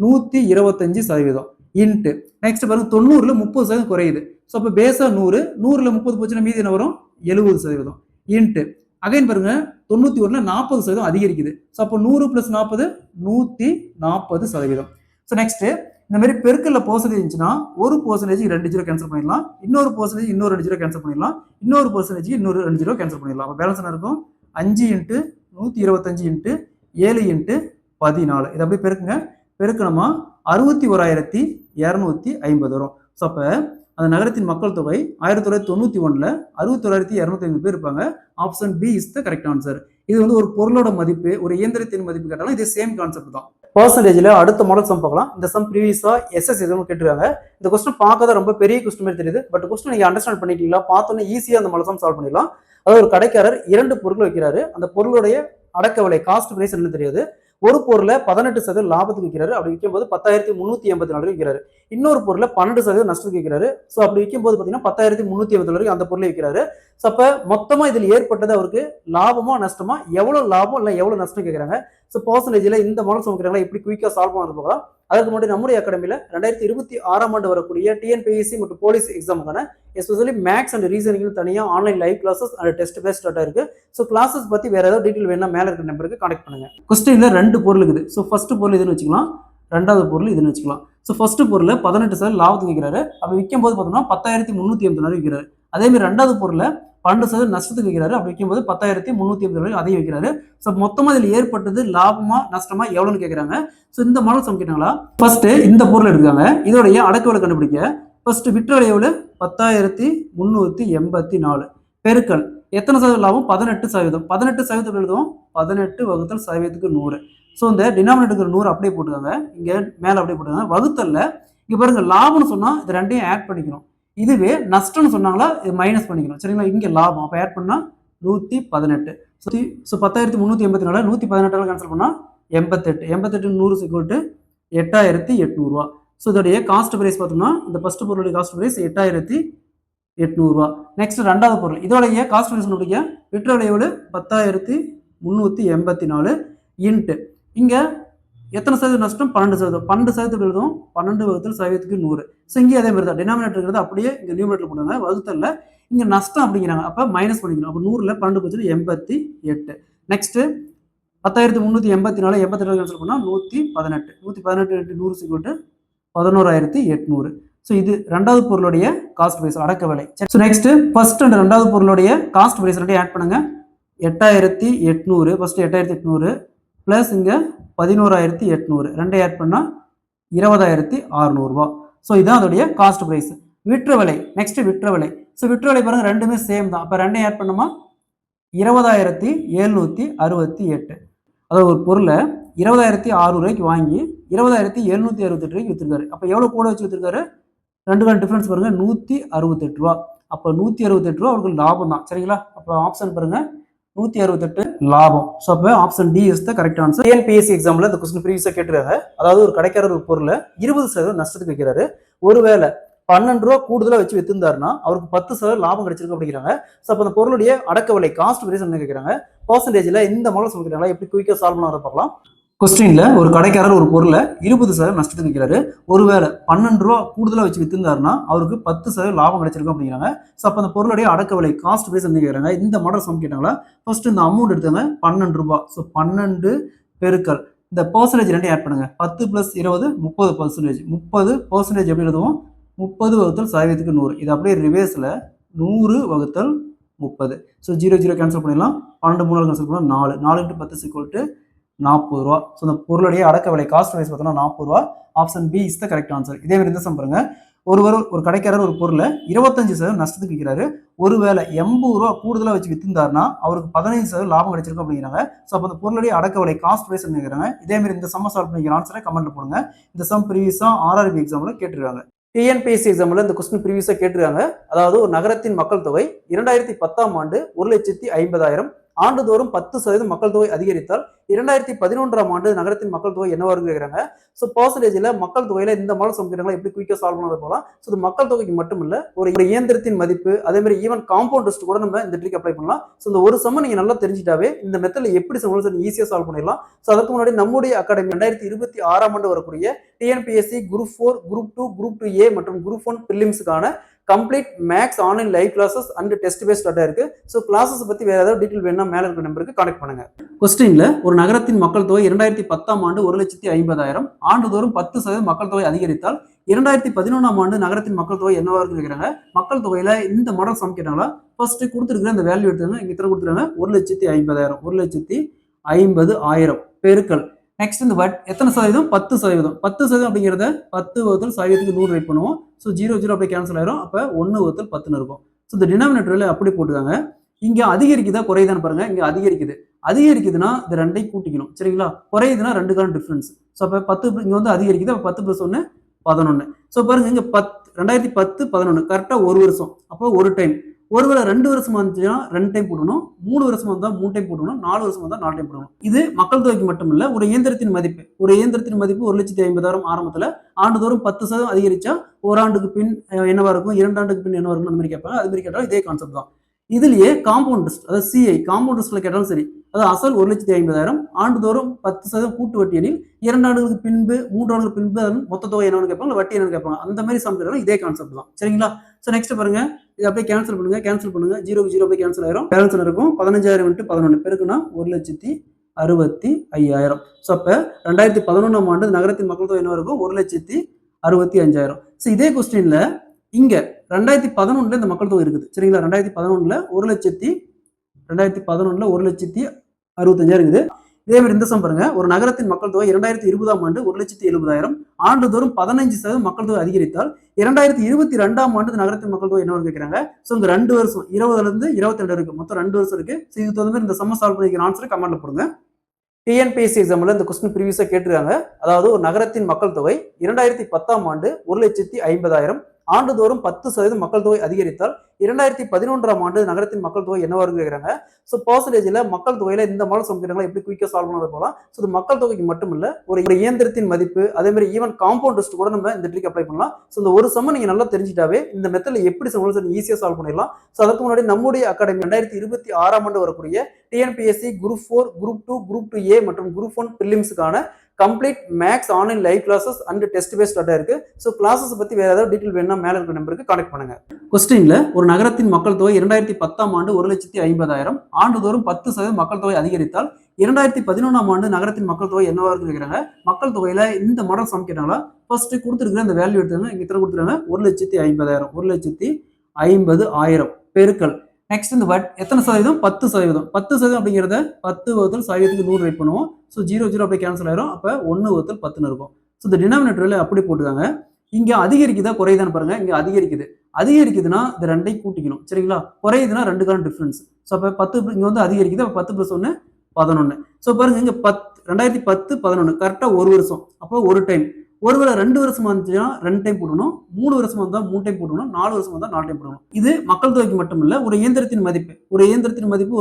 125% இன்ட்டு நெக்ஸ்ட் பாருங்க 90ல 30% குறையுது. ஸோ அப்போ பேஸா 100 100ல 30 போச்சுன்னா மீதி என்ன வரும் 70% இன்ட்டு அகைன் பாருங்க 91ல 40% அதிகரிக்குது. ஸோ அப்போ 100 + 40 140%. ஸோ நெக்ஸ்ட் இந்த மாதிரி பெருக்கல்ல பர்சன்டேஜ் இருந்துச்சுன்னா ஒரு பர்சன்டேஜ் 2 ஜீரோ கேன்சல் பண்ணிடலாம், இன்னொரு பர்சன்டேஜ் இன்னொரு 2 ஜீரோ கேன்சல் பண்ணிடலாம், இன்னொரு பர்சன்டேஜ் இன்னொரு 2 ஜீரோ கேன்சல் பண்ணிடலாம். அப்போ பேலன்ஸ் என்ன இருக்கும் 5 × 125 × 7 × 14. இதை அப்படியே பெருக்குங்க. பெருக்கணுமா 61,250 வரும். ஸோ அப்போ அந்த நகரத்தின் மக்கள் தொகை 1991 61,250 பேர் இருப்பாங்க. Option B is the correct answer. இது ஒரு பொருளோட மதிப்பு, ஒரு இயந்திரத்தின் மதிப்பு கேட்டாலும் இது சேம் கான்செப்ட் தான். பர்சன்டேஜில் அடுத்த மாடல் சம் பார்க்கலாம். இந்த சம் ப்ரீவியஸாக எஸ்எஸ் எதுவும் கேட்டிருக்காங்க. இந்த கொஸ்டின் பார்க்காத ரொம்ப பெரிய கொஸ்டின் மாதிரி தெரியுது. பட் கொஸ்டின் நீங்கள் அண்டர்ஸ்டாண்ட் பண்ணிட்டீங்களா, பார்த்தோன்னே ஈஸியாக அந்த மாடல் சம் சால்வ் பண்ணிடலாம். அதாவது ஒரு கடைக்காரர் 2 பொருட்கள் வைக்கிறாரு. அந்த பொருளுடைய அடக்க விலை காஸ்ட் பிரைஸ் என்ன தெரியாது. ஒரு பொருளை 18% லாபத்துக்கு விற்கிறாரு. அப்படி விற்கும்போது 10,384 விற்கிறாரு. இன்னொரு பொருளை 12% நஷ்டத்துக்கு விற்கிறாரு. ஸோ அப்படி விற்கும்போது பார்த்தீங்கன்னா 10,380 அந்த பொருளை விற்கிறாரு. ஸோ அப்போ மொத்தமாக இதில் ஏற்பட்டது அவருக்கு லாபமா நஷ்டமா, எவ்வளோ லாபம் இல்லை எவ்வளோ நஷ்டம் கேட்குறாங்க. ஸோ பர்சன்டேஜில் இந்த மாடல் சொல்கிறாங்களா எப்படி குயிக்காக சால்வ் பண்ணது போகலாம். அதுக்கு முன்னாடி நம்முடைய அகாடமியில் 2026 வரக்கூடிய டிஎன்பிஎஸ்சி மற்றும் போலீஸ் எக்ஸாமுக்கான எஸ்பெஷலி மேக்ஸ் அண்ட் ரீசனிங் தனியாக online live classes and test batch start இருக்கு. ஸோ கிளாஸஸ் பற்றி வேற ஏதாவது டீட்டெயில் வேணா மேலே இருக்கிற நம்பருக்கு கான்டாக்ட் பண்ணுங்க. கொஸ்டின்ல 2 பொருள் இருக்குது. ஸோ ஃபர்ஸ்ட் பொருள் இதுன்னு வச்சுக்கலாம், ரெண்டாவது பொருள் இதுன்னு வச்சுக்கலாம். ஸோ ஃபர்ஸ்ட் பொருள் 18% லாபத்துக்கு விற்கிறாரு. அப்படி விற்கும் போது பார்த்தோம்னா 10,384 விற்கிறாரு. அதே மாதிரி ரெண்டாவது பொருளை 12% நஷ்டத்துக்கு வைக்கிறாரு. அப்படி வைக்கும்போது 10,380 அதையும் வைக்கிறாரு. ஸோ மொத்தமாக இதில் ஏற்பட்டது லாபமா நஷ்டமா எவ்வளோன்னு கேட்குறாங்க. ஸோ இந்த மாடல் சம் கேட்டாங்களா. ஃபர்ஸ்ட் இந்த பொருள் எடுக்காங்க. இதோடைய அடக்க விலை கண்டுபிடிக்க ஃபர்ஸ்ட் விற்ற விலை எவ்வளோ 10,384 பெருக்கல் எத்தனை சதவீதம் லாபம் 18%. 18% எழுதுவோம் 18 / 100. ஸோ இந்த டினாமினேட்டருக்கு 100 அப்படியே போட்டுக்காங்க, இங்கே மேலே அப்படியே போட்டுக்காங்க. வகுத்தல்ல இங்கே பாருங்க லாபம்னு சொன்னால் இது ரெண்டையும் ஆட் பண்ணிக்கணும். இதுவே நஷ்டம்னு சொன்னாங்களா இது மைனஸ் பண்ணிக்கணும். சரிங்களா, இங்கே லாபம் அப்போ ஆட் பண்ணால் 118. ஸோ 10,384 118 கேன்சல் பண்ணால் 88. 88 100 = 8,800. ஸோ இதோடைய காஸ்ட் பிரைஸ் பார்த்தோம்னா இந்த ஃபர்ஸ்ட் பொருளுடைய காஸ்ட் பிரைஸ் 8,800. நெக்ஸ்ட் ரெண்டாவது பொருள் இதோடைய காஸ்ட் பிரைஸ் நம்மளுடைய விற்ற விலை எவ்வளோ 10,384 இன்ட்டு இங்கே எத்தனை சதவீதம் நஷ்டம் 12%. 12% எழுதும் 12 / 100. ஸோ இங்கே அதே மாதிரி தான் டினாமினேட்டர் இருக்கிறது அப்படியே இங்கே நியூமரேட்டர் போடுவாங்க. வகுத்தல்ல இங்கே நஷ்டம் அப்படிங்கிறாங்க. அப்போ மைனஸ் பண்ணிக்கணும். அப்போ 100ல் 12 போச்சு 88. நெக்ஸ்ட் 10,384 88 கேன்சல் பண்ணால் 118. 118 × 100 = 11,800. ஸோ இது ரெண்டாவது பொருளுடைய காஸ்ட் பிரைஸ் அடக்க விலை. ஸோ நெக்ஸ்ட் ஃபர்ஸ்ட் அண்ட் ரெண்டாவது பொருளுடைய காஸ்ட் பிரைஸ் ரெண்டையும் ஆட் பண்ணுங்க. 8,800 ஃபர்ஸ்ட் 8,800 ப்ளஸ் இங்கே 11,800 ரெண்டை ஆட் பண்ணால் 20,600. ஸோ இதுதான் அதோடைய காஸ்ட் பிரைஸ். விற்ற விலை நெக்ஸ்ட் விற்ற விலை. ஸோ விற்ற விலை பாருங்க ரெண்டுமே சேம் தான். அப்போ ரெண்டையும் ஆட் பண்ணோமா 20,768. அதாவது ஒரு பொருளை 20,600 வாங்கி 20,768 விற்றுருக்காரு. அப்போ எவ்வளோ கூட வச்சு விற்றுருக்காரு ரெண்டுக்கான டிஃபரன்ஸ் பாருங்க 168 ரூபா. அப்போ 168 ரூபா அவருக்கு லாபம் தான். சரிங்களா? அப்போ ஆப்ஷன் பாருங்க 168 லாபம். ஸோ அப்போ option D is the correct answer. TNPSC எக்ஸாம்ல இந்த கொஸ்டின் ப்ரீவியஸாக கேட்டிருக்காங்க. அதாவது ஒரு கடைக்காரர் ஒரு பொருளை 20% நஷ்டத்துக்கு வைக்கிறாரு. ஒருவேளை 12 ரூபா கூடுதலா வச்சு வித்திருந்தாருன்னா அவருக்கு 10% லாபம் கிடைச்சிருக்கு அப்படிங்கிறாங்க. ஸோ அப்போ அந்த பொருளுடைய அடக்க விலை காஸ்ட் பிரைஸ் என்ன கேட்குறாங்க. பர்சன்டேஜ்ல இந்த மாடல் சொல்லிக்கிறாங்களா, எப்படி குயிக்காக சால்வ் பண்ண பார்க்கலாம். கொஸ்டின்ல ஒரு கடைக்காரர் ஒரு பொருளை 20% நஷ்டத்துக்கு விற்கிறாரு. ஒருவேளை 12 ரூபா கூடுதலா வச்சு வித்திருந்தாருன்னா அவருக்கு 10% லாபம் கிடைச்சிருக்கும் அப்படிங்கிறாங்க. ஸோ அப்போ அந்த பொருளுடைய அடக்க விலை காஸ்ட் பிரைஸ் என்ன கேட்குறாங்க. இந்த மாடல் சம் கேட்டாங்களா. ஃபர்ஸ்ட் இந்த அமௌண்ட் எடுத்தாங்க 12 ரூபாய். ஸோ 12 பெருக்கல் இந்த பர்சன்டேஜ் ரெண்டையும் ஆட் பண்ணுங்க. 10 + 20 30%. 30% எப்படி எழுதுவோம், 30 வகுத்தல் சதவீதத்துக்கு 100. இது அப்படியே ரிவேர்ஸில் 100 வகுத்தல் 30. ஸோ 0 0 கேன்சல் பண்ணிடலாம். 12 3 கேன்சல் பண்ணலாம். 4 4 × 10 = 40 ரூபா. ஸோ இந்த பொருளுடைய அடக்க விலை காஸ்ட் வைஸ் பார்த்தோம்னா 40 ரூபா. Option B is the correct answer. இதே மாதிரி இந்த சம் பாருங்க. ஒரு கடைக்காரர் ஒரு பொருளை 25% நஷ்டத்துக்கு விற்கிறாரு. ஒருவேளை 80 ரூபா கூடுதலாக வச்சு வித்திருந்தாருன்னா அவருக்கு 15% லாபம் கிடைச்சிருக்கும் அப்படிங்கிறாங்க. ஸோ அப்போ அந்த பொருளுடைய அடக்க விலை காஸ்ட் வைஸ் நினைக்கிறாங்க. இதே மாதிரி இந்த சம்ம சால்வ் பண்ணிக்கிற ஆன்சரை கமெண்ட்ல போடுங்க. இந்த சம் ப்ரீவியஸாக ஆர்ஆர்பி எக்ஸாம்ல கேட்டிருக்காங்க. டிஎன்பிஎஸ்சி எக்ஸாம்ல இந்த கொஸ்டின் ப்ரீவியஸாக கேட்டிருக்காங்க. அதாவது ஒரு நகரத்தின் மக்கள் தொகை 2010ஆம் ஆண்டு 1,50,000. ஆண்டுதோறும் 10% மக்கள் தொகை அதிகரித்தால் 2011ஆம் ஆண்டு நகரத்தின் மக்கள் தொகை என்னவா இருக்கு கேட்குறாங்க. ஸோ பர்சன்டேஜ்ல மக்கள் தொகையில இந்த மாடல் சம்கிறாங்களா, எப்படி குயிக்காக சால்வ் பண்ணது போகலாம். ஸோ இது மக்கள் தொகைக்கு மட்டும் இல்ல, ஒரு இயந்திரத்தின் மதிப்பு, அதே மாதிரி ஈவன் காம்பவுண்ட் டெஸ்ட் கூட நம்ம இந்த ட்ரிக் அப்ளை பண்ணலாம். ஸோ இந்த ஒரு சம்ம நீங்க நல்லா தெரிஞ்சிட்டாவே இந்த மெத்தட்ல எப்படி சொல்லுங்க ஈஸியாக சால்வ் பண்ணிடலாம். ஸோ அதுக்கு முன்னாடி நம்முடைய அகாடமி 2026ஆம் ஆண்டு வரக்கூடிய TNPSC group 4, group 2, group 2A மற்றும் குரூப் 1 பிரிலிம்ஸ்க்கான complete maths online live classes and test batch இருக்கு. ஸோ கிளாஸஸ் பத்தி வேற ஏதாவது டீட்டெயில் வேணும்னா மேல இருக்கிற நம்பருக்கு கான்டெக்ட் பண்ணுங்க. கொஸ்டின்ல ஒரு நகரத்தின் மக்கள் தொகை 2010ஆம் ஆண்டு 1,50,000. ஆண்டுதோறும் 10% மக்கள் தொகை அதிகரித்தால் 2011ஆம் ஆண்டு நகரத்தின் மக்கள் தொகை என்னவா இருக்கு கேட்குறாங்க. மக்கள் தொகையில இந்த மாடல் சம் கேட்டாங்களா. ஃபர்ஸ்ட் கொடுத்துருக்கிற இந்த வேல்யூ எடுத்துங்க. இங்க இத்தனை கொடுத்துருக்காங்க 1,50,000. 1,50,000 பெருக்கல் நெக்ஸ்ட் இந்த எத்தனை சதவீதம், 10%. 10% அப்படிங்கிறத 10 வகுத்தல் சதவீதத்துக்கு 100 ரைட் பண்ணுவோம். ஸோ 0 0 அப்படியே கேன்சல் ஆயிரும். அப்போ 1 வகுத்தல் 10 இருக்கும். ஸோ இந்த டினாமினேட்டர்ல அப்படி போட்டுக்காங்க. இங்க அதிகரிக்குதா குறையுதான்னு பாருங்க. இங்க அதிகரிக்குதுன்னா இது ரெண்டையும் கூட்டிக்கணும். சரிங்களா? குறையுதுன்னா ரெண்டுக்கான டிஃபரன்ஸ். ஸோ அப்போ 10 இங்க வந்து அதிகரிக்குது. அப்போ 10 + 1 11. ஸோ பாருங்க இங்க 2010 11 கரெக்டா ஒரு வருஷம். அப்போ ஒரு டைம். ஒருவேளை 2 வருஷமா இருந்துச்சுன்னா 2 டைம் போடணும். 3 வருஷமா இருந்தா 3 டைம் போடணும். 4 வருஷமா இருந்தா 4 டைம் போடணும். இது மக்கள் தொகைக்கு மட்டும் இல்ல, ஒரு இயந்திரத்தின் மதிப்பு 1,50,000 ஆரம்பத்துல ஆண்டுதோறும் 10% அதிகரிச்சா ஓராண்டுக்கு பின் என்னவா இருக்கும், 2 ஆண்டுக்கு பின் என்னவா இருக்கும், அந்த மாதிரி கேட்பாங்க. அது மாதிரி கேட்டாலும் இதே கான்செப்ட் தான். இதுலயே காம்பவுண்ட் இன்ட்ரெஸ்ட், அதாவது சிஐ காம்பவுண்ட் இன்ட்ரெஸ்ட்ல கேட்டாலும் சரி, அதாவது அசல் 1,50,000 ஆண்டுதோறும் 10% கூட்டு வட்டி எனில் 2 ஆண்டுகளுக்கு பின்பு 3 ஆண்டுகளுக்கு பின்பு மொத்த தொகை என்னன்னு கேட்பாங்க, வட்டி என்னன்னு கேட்பாங்க. அந்த மாதிரி சம் கேட்டாலும் இதே கான்செப்ட் தான். சரிங்களா? ஸோ நெக்ஸ்ட் பாருங்க. இது அப்படியே கேன்சல் பண்ணுங்க. 0 0 அப்படியே கேன்சல் ஆயிரும். பேலன்ஸ் இருக்கும் 15,000 × 11 பெருக்குன்னா 1,65,000. ஸோ அப்ப 2011ஆம் ஆண்டு நகரத்தின் மக்கள் தொகை என்ன இருக்கும், 1,65,000. ஸோ இதே கொஸ்டின்ல இங்க 2011 இந்த மக்கள் தொகை இருக்குது. சரிங்களா? 2011 1,65,000 இருக்குது. இதே மாதிரி இந்த சம் பாருங்க. ஒரு நகரத்தின் மக்கள் தொகை 2020ஆம் ஆண்டு 1,70,000. ஆண்டுதோறும் 15% மக்கள் தொகை அதிகரித்தால் 2022ஆம் ஆண்டு நகரத்தின் மக்கள் தொகை என்ன கேட்கிறாங்க. ஸோ இங்க 2 வருஷம் 20ல இருந்து 22 இருக்கு. மொத்தம் 2 வருஷம் இருக்கு. ஸோ இதுக்கு தகுந்த மாதிரி இந்த சம்ம சால்வ் பண்ணிக்கிற ஆன்சரை கமெண்ட்ல போடுங்க. டிஎன்பிஎஸ்சி எக்ஸாம்ல இந்த கொஸ்டின் ப்ரீவியஸாக கேட்டிருக்காங்க. அதாவது ஒரு நகரத்தின் மக்கள் தொகை 2010ஆம் ஆண்டு 1,50,000. ஆண்டுதோறும் 10% மக்கள் தொகை அதிகரித்தால் 2011ஆம் ஆண்டு நகரத்தின் மக்கள் தொகை என்னவா இருக்கு கேட்குறாங்க. ஸோ பர்சன்டேஜ்ல மக்கள் தொகையில இந்த மாடல் சம் கேட்டாங்களா, எப்படி குயிக்காக சால்வ் பண்ணது போகலாம். ஸோ இது மக்கள் தொகைக்கு மட்டும் இல்ல, ஒரு இயந்திரத்தின் மதிப்பு, அதே மாதிரி ஈவன் காம்பவுண்ட் டெஸ்ட் கூட நம்ம இந்த ட்ரிக் அப்ளை பண்ணலாம். ஸோ இந்த ஒரு சம்ம நீங்க நல்லா தெரிஞ்சிட்டாவே இந்த மெத்தட்ல எப்படி ஈஸியாக சால்வ் பண்ணிடலாம். ஸோ அதுக்கு முன்னாடி நம்முடைய அகாடமி 2026ஆம் ஆண்டு வரக்கூடிய TNPSC group 4, group 2, group 2A மற்றும் குரூப் 1 பிரிலிம்ஸ்க்கான complete maths online live classes and test batch இருக்கு. ஸோ கிளாஸஸ் பத்தி வேற ஏதாவது டீட்டெயில் வேணும்னா மேல இருக்கிற நம்பருக்கு கான்டெக்ட் பண்ணுங்க. கொஸ்டின்ல ஒரு நகரத்தின் மக்கள் தொகை 2010ஆம் ஆண்டு 1,50,000. ஆண்டுதோறும் 10% மக்கள் தொகை அதிகரித்தால் 2011ஆம் ஆண்டு நகரத்தின் மக்கள் தொகை என்னவா இருக்கு கேட்குறாங்க. மக்கள் தொகையில இந்த மாடல் சம் கேட்டாங்களா. ஃபர்ஸ்ட் கொடுத்துருக்கிற இந்த வேல்யூ எடுத்துங்க. இங்க இத்தனை கொடுத்துருக்காங்க 1,50,000. 1,50,000 பெருக்கல் நெக்ஸ்ட் இந்த எத்தனை சதவீதம், 10%. 10% அப்படிங்கிறத 10 வகுத்தல் சதவீதத்துக்கு 100 ரைட் பண்ணுவோம். ஸோ 0 0 அப்படியே கேன்சல் ஆயிரும். அப்போ 1 வகுத்தல் 10 இருக்கும். ஸோ இந்த டினாமினேட்டர்ல அப்படி போட்டுக்காங்க. இங்க அதிகரிக்குதா குறையுதான்னு பாருங்க. இங்க அதிகரிக்குதுன்னா இது ரெண்டையும் கூட்டிக்கணும். சரிங்களா? குறையுதுன்னா ரெண்டுக்கான டிஃபரன்ஸ். ஸோ அப்போ 10 இங்க வந்து அதிகரிக்குது. அப்போ 10 + 1 11. ஸோ பாருங்க இங்க 2010 11 கரெக்டா ஒரு வருஷம். அப்போ ஒரு டைம். ஒருவேளை 2 வருஷமா இருந்துச்சுன்னா 2 டைம் போடணும், 3 வருஷமா இருந்தா 3 டைம் போடணும், 4 வருஷமா இருந்தா 4 டைம் போடணும். இது மக்கள் தொகைக்கு மட்டும் இல்ல, ஒரு இயந்திரத்தின் மதிப்பு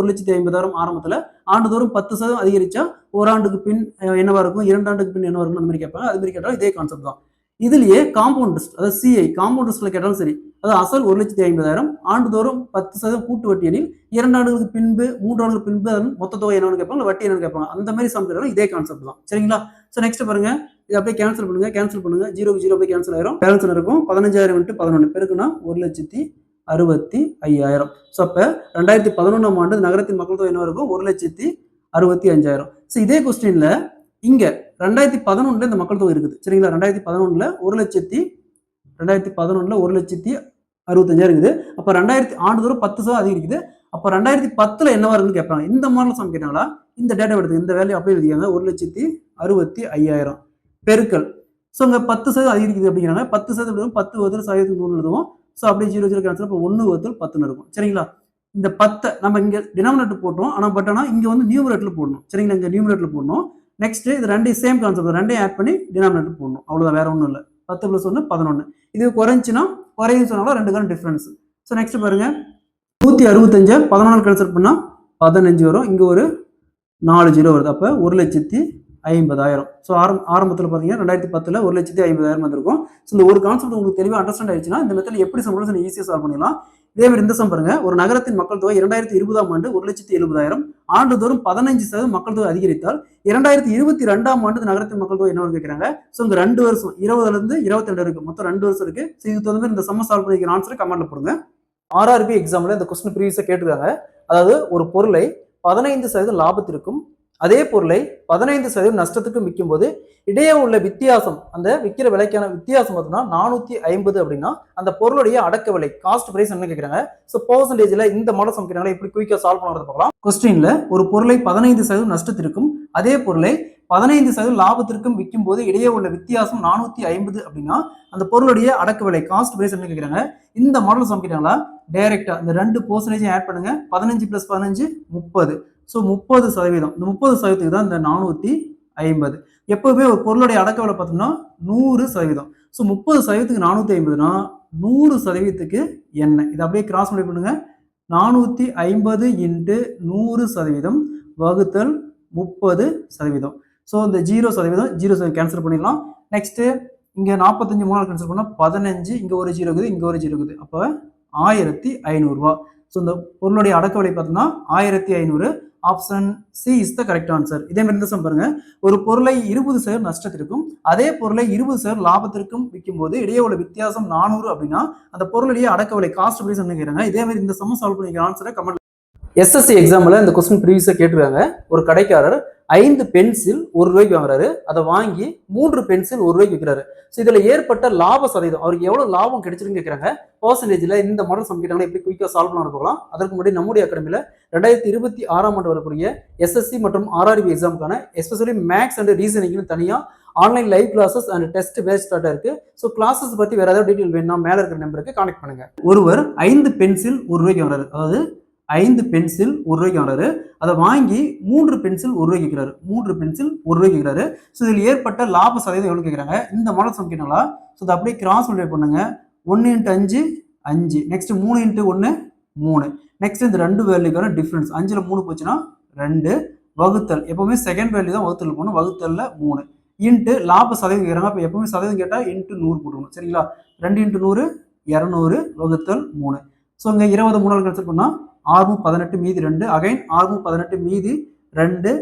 1,50,000 ஆரம்பத்துல ஆண்டுதோறும் 10% அதிகரிச்சா ஓராண்டுக்கு பின் என்னவா இருக்கும், 2 ஆண்டுக்கு பின் என்னவா இருக்கும், அந்த மாதிரி கேட்பாங்க. அது மாதிரி கேட்டாலும் இதே கான்செப்ட் தான். இதுலயே காம்பவுண்ட் இன்ட்ரெஸ்ட், அதாவது சிஐ காம்பவுண்ட் இன்ட்ரெஸ்ட்ல கேட்டாலும் சரி, அதாவது அசல் 1,50,000 ஆண்டுதோறும் 10% கூட்டு வட்டி எனில் 2 ஆண்டுகளுக்கு பின்பு 3 ஆண்டுகளுக்கு பின்பு அதன் மொத்த தொகை என்னன்னு கேட்பாங்க, வட்டி என்னன்னு கேட்பாங்க. அந்த மாதிரி சம் கேட்டாலும் இதே கான்செப்ட் தான். சரிங்களா? ஸோ நெக்ஸ்ட் பாருங்க, இதை அப்படியே கேன்சல் பண்ணுங்க, 0க்கு 0 அப்படியே கேன்சல் ஆயிரும். பேலன்ஸ் இருக்கும் 15,000 × 11 பெருக்குனா 1,65,000. ஸோ அப்ப 2011ஆம் ஆண்டு நகரத்தின் மக்கள் தொகை என்ன இருக்கும், 1,65,000. ஸோ இதே கொஸ்டின்ல இங்க 2011 இந்த மக்கள் தொகை இருக்குது. சரிங்களா? 2011 1,65,000 இருக்குது. அப்ப 2000 ஆண்டுதோறும் 10% அதிகரிக்குது. அப்ப 2010 என்னவா இருக்குன்னு கேட்பாங்க. இந்த மாடல் சம் கேட்டாங்களா, இந்த டேட்டா எடுத்து இந்த வேல்யூ அப்படியே எழுதியாங்க, 1,65,000 பெருக்கல். ஸோ இங்க 10% அதிகரிக்குது அப்படிங்கிறாங்க. 10% 10 வகுத்தல் 100 எழுதுவோம். ஸோ அப்படியே 0 கேன்சல், இப்போ 1 வகுத்தல் 10 இருக்கும். சரிங்களா? இந்த 10 நம்ம இங்க டினாமினேட்டர் போட்டோம், ஆனா இங்க வந்து நியூமரேட்டர்ல போடணும். சரிங்களா? இங்க நியூமரேட்டர்ல போடணும். நெக்ஸ்ட் இது ரெண்டையும் சேம் கான்செப்ட், ரெண்டையும் ஆட் பண்ணி டினாமினேட்டர் போடணும். அவ்வளவுதான், வேற ஒன்றும் இல்லை. 10 + 1 11. இது குறைஞ்சுன்னா குறையும் சொன்னாலும் 2 டிஃபரன்ஸ். ஸோ நெக்ஸ்ட் பாருங்க, 165 14 கேன்சல் பண்ணா 15 வரும். இங்க ஒரு 4 0 வருது. அப்ப 1,50,000. ஸோ ஆரம்பத்தில் பார்த்தீங்கன்னா 2010 1,50,000 வந்திருக்கும். ஸோ இந்த ஒரு கான்செப்ட் உங்களுக்கு தெளிவாக அண்டர்ஸ்டாண்ட் ஆயிடுச்சுன்னா இந்த மெத்தட் எப்படி சம் ஈஸியாக சால்வ் பண்ணிடலாம். இதே மாதிரி இந்த சம் பாருங்க, ஒரு நகரத்தின் மக்கள் தொகை 2020ஆம் ஆண்டு 1,70,000 ஆண்டுதோறும் 15% மக்கள் தொகை அதிகரித்தால் 2022ஆம் ஆண்டு நகரத்தின் மக்கள் தொகை என்ன கேட்கிறாங்க. ஸோ இங்க 2 வருஷம் 20 இருந்து 22 இருக்கு, மொத்தம் 2 வருஷம் இருக்கு. ஸோ இதுக்கு தகுந்த மாதிரி இந்த சம்ம சால்வ் பண்ணிக்கிற ஆன்சரை கமெண்ட்ல போடுங்க. ஆர்ஆர்பி எக்ஸாம்ல இந்த கொஸ்டின் ப்ரீவியஸா கேட்டிருக்காங்க. அதாவது ஒரு பொருளை 15% லாபத்திற்கும் அதே பொருளை 15% நஷ்டத்துக்கும் விற்கும் போது இடையே உள்ள வித்தியாசம், அந்த விற்கிற விலைக்கான வித்தியாசம் பார்த்தோம்னா 450 அப்படின்னா அந்த பொருளுடைய அடக்க விலை காஸ்ட் பிரைஸ் என்ன கேட்கறாங்க. ஸோ பெர்சன்டேஜ்ல இந்த மாடல் சம் கேட்கறாங்க, எப்படி குயிக்கா சால்வ் பண்ணுறது பார்க்கலாம். கொஸ்டின்ல ஒரு பொருளை 15% நஷ்டத்திற்கும் அதே பொருளை 15% லாபத்திற்கும் விற்கும் போது இடையே உள்ள வித்தியாசம் 450 அப்படின்னா அந்த பொருளுடைய அடக்க விலை காஸ்ட் பிரைஸ் என்ன கேட்கறாங்க. இந்த மாடல் சம் கேட்டாங்களா, டைரக்டா இந்த 2% ஆட் பண்ணுங்க. 15 + 15 30. ஸோ 30%. இந்த 30% தான் இந்த 450. எப்பவுமே ஒரு பொருளுடைய அடக்க விலை பார்த்தோம்னா 100%. ஸோ 30%க்கு 450னா 100%க்கு என்ன, இதை அப்படியே கிராஸ் மல்டிப்ளை பண்ணுங்க. 450 × 100% வகுத்தல் 30%. ஸோ இந்த 0% கேன்சல் பண்ணிடலாம். நெக்ஸ்ட் இங்க 45 3 கேன்சல் பண்ணா 15, இங்க ஒரு 0 இருக்குது, இங்க ஒரு 0 இருக்குது. அப்போ 1,500 ரூபாய். ஸோ இந்த பொருளுடைய அடக்க விலை பார்த்தோம்னா 1,500. Option C is the correct answer. இதே மாதிரி இந்த சம் பாருங்க, ஒரு பொருளை 20% நஷ்டத்திற்கும் அதே பொருளை 20% லாபத்திற்கும் விற்கும் போது இடையே உள்ள வித்தியாசம் 400 அப்படின்னா அந்த பொருளுடைய அடக்க விலை காஸ்ட் பிரைஸ் என்ன கேட்கறாங்க. இதே மாதிரி இந்த சம் சால்வ் பண்ணிக்கிற ஆன்சரை கமெண்ட். எஸ்எஸ்சி எக்ஸாம்ல இந்த கொஸ்டின் ப்ரீவியஸா கேட்டிருக்காங்க. ஒரு கடைக்காரர் 5 பென்சில் ₹1 வாங்குறாரு, அதை வாங்கி 3 பென்சில் ₹1 விற்கிறாரு. ஸோ இதுல ஏற்பட்ட லாப சதவீதம், அவருக்கு எவ்வளவு லாபம் கிடைச்சிருக்குன்னு கேட்கறாங்க. பர்சன்டேஜ்ல இந்த மாடல் சம் கேட்டாங்கன்னா எப்படி குயிக்கா சால்வ் பண்ண போகலாம். அதற்கு முன்னாடி நம்முடைய அகாடமியில 2026ஆம் ஆண்டு வரக்கூடிய எஸ்எஸ்சி மற்றும் ஆர்ஆர்பி எக்ஸாமுக்கான எஸ்பெஷலி மேக்ஸ் அண்ட் ரீசனிங்னு தனியா online live classes and test batch start இருக்கு. ஸோ கிளாஸஸ் பத்தி வேற ஏதாவது டீடைல் வேணும்னா மேல இருக்கிற நம்பருக்கு கான்டெக்ட் பண்ணுங்க. ஒருவர் 5 பென்சில் ₹1 வாங்குறாரு, அதாவது 5 பென்சில் ₹1 வாங்குறாரு, அதை வாங்கி 3 பென்சில் ₹1 விற்கிறாரு. 3 பென்சில் ₹1 விற்கிறாரு. ஸோ இதில் ஏற்பட்ட லாப சதவீதம் எவ்வளவு கேட்கறாங்க. இந்த மாடல் சம் கேட்டாங்களா. ஸோ அதை அப்படியே கிராஸ் மல்டிப்ளை பண்ணுங்க. 1 × 5 5, நெக்ஸ்ட் 3 × 1 3, நெக்ஸ்ட் இந்த 2 வேல்யூக்கான டிஃபரன்ஸ் 5ல் 3 போச்சுன்னா 2 வகுத்தல், எப்பவுமே செகண்ட் வேல்யூ தான் வகுத்தல் போகணும், வகுத்தல்ல 3 இன்ட்டு லாப சதவீதம் கேட்கறாங்க. அப்போ எப்பவுமே சதவீதம் கேட்டால் இன்ட்டு 100 போட்டுக்கணும். சரிங்களா? 2 × 100 200 வகுத்தல் 3. ஸோ இங்கே 20 3 கேன்சல் பண்ணா 6 18 மீதி 2, அகைன் 6 18 மீதி 2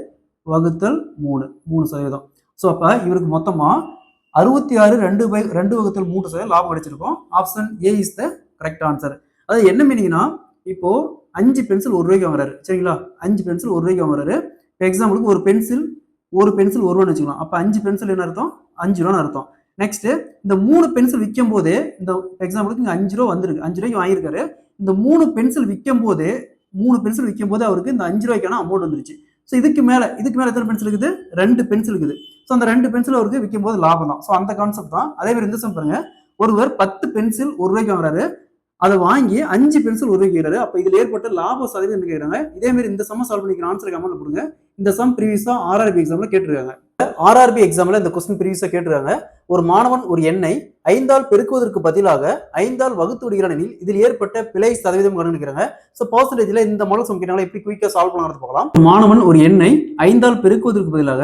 வகுத்தல் 3%. ஸோ அப்போ இவருக்கு மொத்தமா 66 2 வகுத்தல் 3% லாபம் கிடைச்சிருக்கும். Option A is the correct answer. அது என்ன மீனிங்னா, இப்போ 5 பென்சில் ₹1 வாங்குறாரு. சரிங்களா? 5 பென்சில் ₹1 வாங்குறாரு. இப்போ எக்ஸாம்பிளுக்கு ஒரு பென்சில் ₹1 வச்சுக்கலாம். அப்போ 5 பென்சில் என்ன அர்த்தம், ₹5 அர்த்தம். நெக்ஸ்ட் இந்த 3 பென்சில் விற்கும் போதே, இந்த எக்ஸாம்பிளுக்கு இங்க ₹5 வந்திருக்கு, ₹5 வாங்கியிருக்காரு. இந்த 3 பென்சில் விற்கும் போது அவருக்கு இந்த ₹5க்கான அமௌண்ட் வந்துருச்சு. ஸோ இதுக்கு மேல எத்தனை பென்சில் இருக்குது, 2 பென்சில் இருக்குது. ஸோ அந்த 2 பென்சில் அவருக்கு விற்கும் போது லாபம் தான். ஸோ அந்த கான்செப்ட் தான். அதே மாதிரி இந்த சம் பாருங்க, ஒருவர் 10 பென்சில் ₹1 வாங்குறாரு, அதை வாங்கி 5 பென்சில் ₹1 விற்கிறாரு. அப்போ இதில் ஏற்பட்ட லாப சதவீதம் கேட்கறாங்க. இதே மாதிரி இந்த சம் சால்வ் பண்ணிக்கிற ஆன்சர் கமெண்ட்ல கொடுங்க. இந்த சம் ப்ரீவியஸா ஆர்ஆர்பி எக்ஸாம்ல கேட்டிருக்காங்க. ஆர்ஆர்பி எக்ஸாம்ல இந்த கொஸ்டின் ப்ரீவியஸா கேட்டிருக்காங்க. ஒரு மாணவன் ஒரு எண்ணை 5ஆல் பெருக்குவதற்கு பதிலாக 5ஆல் வகுத்து விடுகிறான் எனில் இதில் ஏற்பட்ட பிழை சதவீதம் கண்டுபிடிக்கிறாங்க. சோ பெர்சன்டேஜ்ல இந்த மாடல் சம் கேட்டாங்களா எப்படி குயிக்கா சால்வ் பண்ணலாம்னு பார்க்கலாம். மாணவன் ஒரு எண்ணை 5ஆல் பெருக்குவதற்கு பதிலாக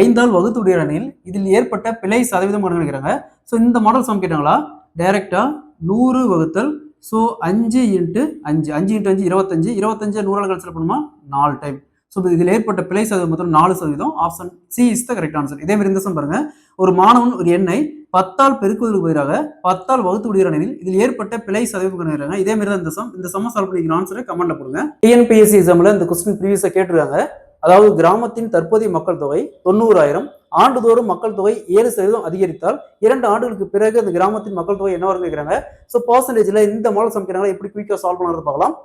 5ஆல் வகுத்து விடுகிறான் எனில் இதில் ஏற்பட்ட பிழை சதவீதம் கண்டுபிடிக்கிறாங்க. சோ இந்த மாடல் சம் கேட்டாங்களா டைரக்டா 100 வகுத்தல் ஸோ 5 இன்ட்டு 5 5 இன்ட்டு 5 25 25 100ஆல் கன்சிடர் பண்ணுமா 4 டைம். ஸோ இதில் ஏற்பட்ட பிழை சதவீதம் மொத்தம் 4%. Option C is the correct answer. இதே மாதிரி இந்த சம் பாருங்க. ஒரு மாணவன் ஒரு எண்ணை 10ஆல் பெருக்குவதற்கு பதிலாக 10ஆல் வகுத்து விடுகிறான் எனில் இதில் ஏற்பட்ட பிழை சதவீதம் கண்டுபிடிக்கிறாங்க. இதே மாதிரி தான் இந்த சம் சால்வ் பண்ணிக்கிற ஆன்சரை கமெண்ட்ல போடுங்க. டிஎன்பிஎஸ்சி எக்ஸாம்ல இந்த கொஸ்டின் ப்ரீவியஸா கேட்டிருக்காங்க. அதாவது கிராமத்தின் தற்போதைய மக்கள் தொகை 90,000, ஆண்டுதோறும் மக்கள் தொகை 7% அதிகரித்தால் 2 ஆண்டுகளுக்கு பிறகு அந்த கிராமத்தின் மக்கள் தொகை என்னவா கேட்கிறாங்க. ஸோ பெர்சன்டேஜ்ல இந்த மாடல் சம் கேட்கிறாங்க எப்படி குயிக்கா சால்வ் பண்ணுறது பார்க்கலாம்.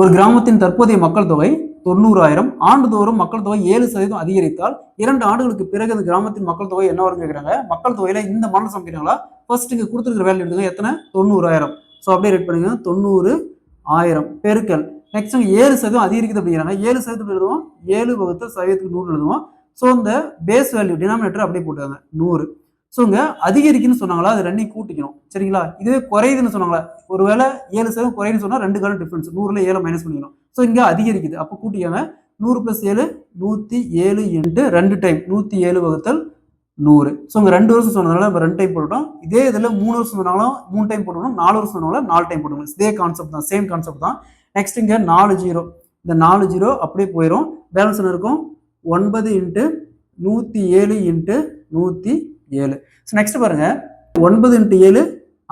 ஒரு கிராமத்தின் தற்போதைய மக்கள் தொகை 90,000, ஆண்டுதோறும் மக்கள் தொகை 7% அதிகரித்தால் 2 ஆண்டுகளுக்கு பிறகு அந்த கிராமத்தின் மக்கள் தொகை என்ன வரும் கேட்கிறாங்க. மக்கள் தொகையில இந்த மாடல் சம் கேட்கிறாங்களா ஃபர்ஸ்ட் இங்க கொடுத்துருக்கிற வேல்யூ எடுத்துங்க. எத்தனை 90,000. ஸோ அப்படியே ரேட் பண்ணுங்க 90,000 பெருக்கல் நெக்ஸ்ட் 7% அதிகரிக்குது அப்படிங்கிறாங்க. 7% எழுதுவோம் 7 வகுத்தல் சதவீதத்துக்கு 100 எழுதுவோம். ஸோ இந்த பேஸ் வேல்யூ டினாமினேட்டர் அப்படியே போட்டுக்காங்க 100. ஸோ இங்க அதிகரிக்குன்னு சொன்னாங்களா அது ரெண்டையும் கூட்டிக்கணும் சரிங்களா. இதுவே குறையுதுன்னு சொன்னாங்களா ஒருவேளை 7% குறையுன்னு சொன்னா 2 காலம் டிஃபரன்ஸ் 100ல 7 மைனஸ் பண்ணிக்கணும். ஸோ இங்க அதிகரிக்குது அப்போ கூட்டிக்காங்க 100 + 7 107 இன்ட்டு 2 டைம் 107 வகுத்தல் 100. ஸோ இங்க 2 வருஷம் சொன்னதுனால நம்ம 2 டைம் போட்டுட்டோம். இதே இதில் 3 வருஷம் சொன்னாலும் 3 டைம் போட்டுக்கணும். 4 வருஷம் சொன்னாலும் 4 டைம் போட்டுக்கணும். இதே கான்செப்ட் தான் சேம் கான்செப்ட் தான். நெக்ஸ்ட் இங்க 4 0 இந்த 4 0 அப்படியே போயிடும். பேலன்ஸ் என்ன இருக்கும் 9 இன்ட்டு 107 இன்ட்டு 107. ஸோ நெக்ஸ்ட் பாருங்க 9 இன்ட்டு 7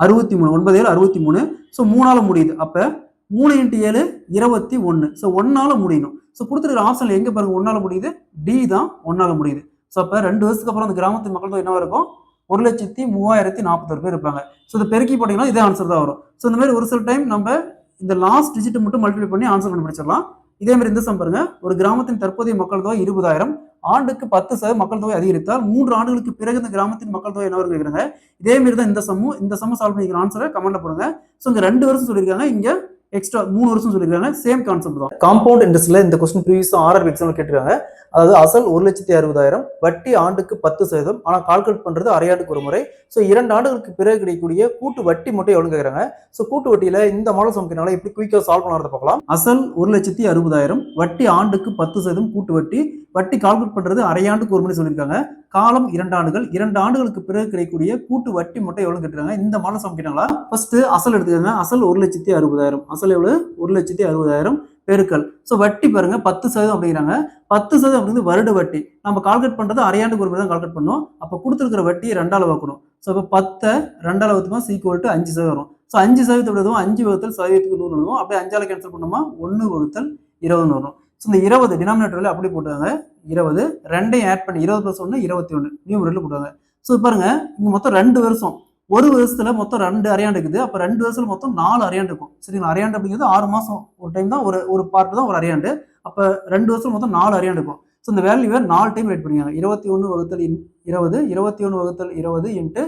63 9 7 63. ஸோ 3ஆல முடியுது. அப்போ 3 இன்ட்டு 7 21. ஸோ 1ஆல முடியணும். ஸோ கொடுத்துருக்கிற ஆப்ஷன்ல எங்க பாருங்க 1ஆல முடியுது டி தான் 1ஆல முடியுது. ஸோ அப்போ 2 வருஷத்துக்கு அப்புறம் அந்த கிராமத்தின் மக்கள் தொகை என்ன இருக்கும் 1,30,041 பேர் இருப்பாங்க. ஸோ இதை பெருக்கி போட்டீங்கன்னா இதே ஆன்சர் தான் வரும். ஸோ இந்த மாதிரி ஒரு சில டைம் நம்ம இந்த லாஸ்ட் டிஜிட் மட்டும் மல்டிப்ளை பண்ணி ஆன்சர் கண்டுபிடிச்சிடலாம். இதே மாதிரி இந்த சம் பாருங்க. ஒரு கிராமத்தின் தற்போதைய மக்கள் தொகை 20,000, ஆண்டுக்கு 10% மக்கள் தொகை அதிகரித்தால் 3 ஆண்டுகளுக்கு பிறகு இந்த கிராமத்தின் மக்கள் தொகை என்ன கேட்குறாங்க. இதே மாதிரி தான் இந்த சம் சால்வ் பண்ணிக்கிற ஆன்சரை கமெண்ட்ல போடுங்க. ஸோ இங்க 2 வருஷம் சொல்லியிருக்காங்க, இங்க எக்ஸ்ட்ரா 3 வருஷம் சொல்லியிருக்காங்க. சேம் கான்செப்ட் தான். காம்பவுண்ட் இன்ட்ரெஸ்ட்ல இந்த கொஸ்டின் ப்ரீவியஸா ஆர்ஆர்பி எக்ஸாம்ல கேட்டிருக்காங்க. அதாவது அசல் 1,60,000, வட்டி ஆண்டுக்கு 10%, ஆனால் கால்குலேட் பண்றது அரையாண்டுக்கு ஒரு முறை. ஸோ 2 ஆண்டுகளுக்கு பிறகு கிடைக்கக்கூடிய கூட்டு வட்டி மட்டும் எவ்வளவு கேட்குறாங்க. ஸோ கூட்டு வட்டியில இந்த மாடல் சம்னால எப்படி குயிக்கா சால்வ் பண்ணுறத பார்க்கலாம். அசல் 1,60,000, வட்டி ஆண்டுக்கு 10%, கூட்டு வட்டி வட்டி கால்குலேட் பண்றது அரையாண்டுக்கு ஒரு முறை சொல்லியிருக்காங்க. காலம் 2 ஆண்டுகள். 2 ஆண்டுகளுக்கு பிறகு கிடைக்கக்கூடிய கூட்டு வட்டி மட்டும் எவ்வளவு கேட்டுருக்காங்க. இந்த மாடல் சம் கேட்டாங்களா ஃபர்ஸ்ட் அசல் எடுத்துக்காங்க. அசல் 1,60,000. அசல் எவ்வளவு 1,60,000 பெருக்கல். ஸோ வட்டி பாருங்க 10% அப்படிங்கிறாங்க. 10% அப்படிங்கிறது வருட வட்டி. நம்ம கால்குலேட் பண்றது அரையாண்டுக்கு ஒரு முறை தான் கால்குலேட் பண்ணோம். அப்போ கொடுத்துருக்கிற வட்டியை 2ஆல வகுக்கணும். ஸோ இப்போ 10 2ஆல வகுத்தோம்னா ஈக்குவல் டு 5% வரும். ஸோ 5% எழுதுவோம் 5 வகுத்தல் சதவீதத்துக்கு 100 எழுதுவோம். அப்படியே 5ஆல கேன்சல் பண்ணோமா 1 வகுத்தல் 20 வரும். ஸோ இந்த 20 டினாமினேட்டர்ல அப்படி போட்டாங்க 20 2ஐயும் ஆட் பண்ணி 20 + 1 21 நியூமரேட்டர்ல போட்டாங்க. ஸோ பாருங்க இங்க மொத்தம் 2 வருஷம். ஒரு வருஷத்துல மொத்தம் 2 அரையாண்டு இருக்குது. அப்ப 2 வருஷத்துல மொத்தம் 4 அரையாண்டு இருக்கும் சரிங்களா. அரையாண்டு அப்படிங்கிறது 6 மாசம் ஒரு டைம் தான் ஒரு பார்ட் தான் ஒரு அரையாண்டு. அப்ப 2 வருஷம் மொத்தம் 4 அரையாண்டு இருக்கும். ஸோ இந்த வேல்யூவை 4 டைம் ரைட் பண்ணிக்காங்க. 21 வகுத்தல் 20 21 வகுத்தல் 20 இன்ட்டு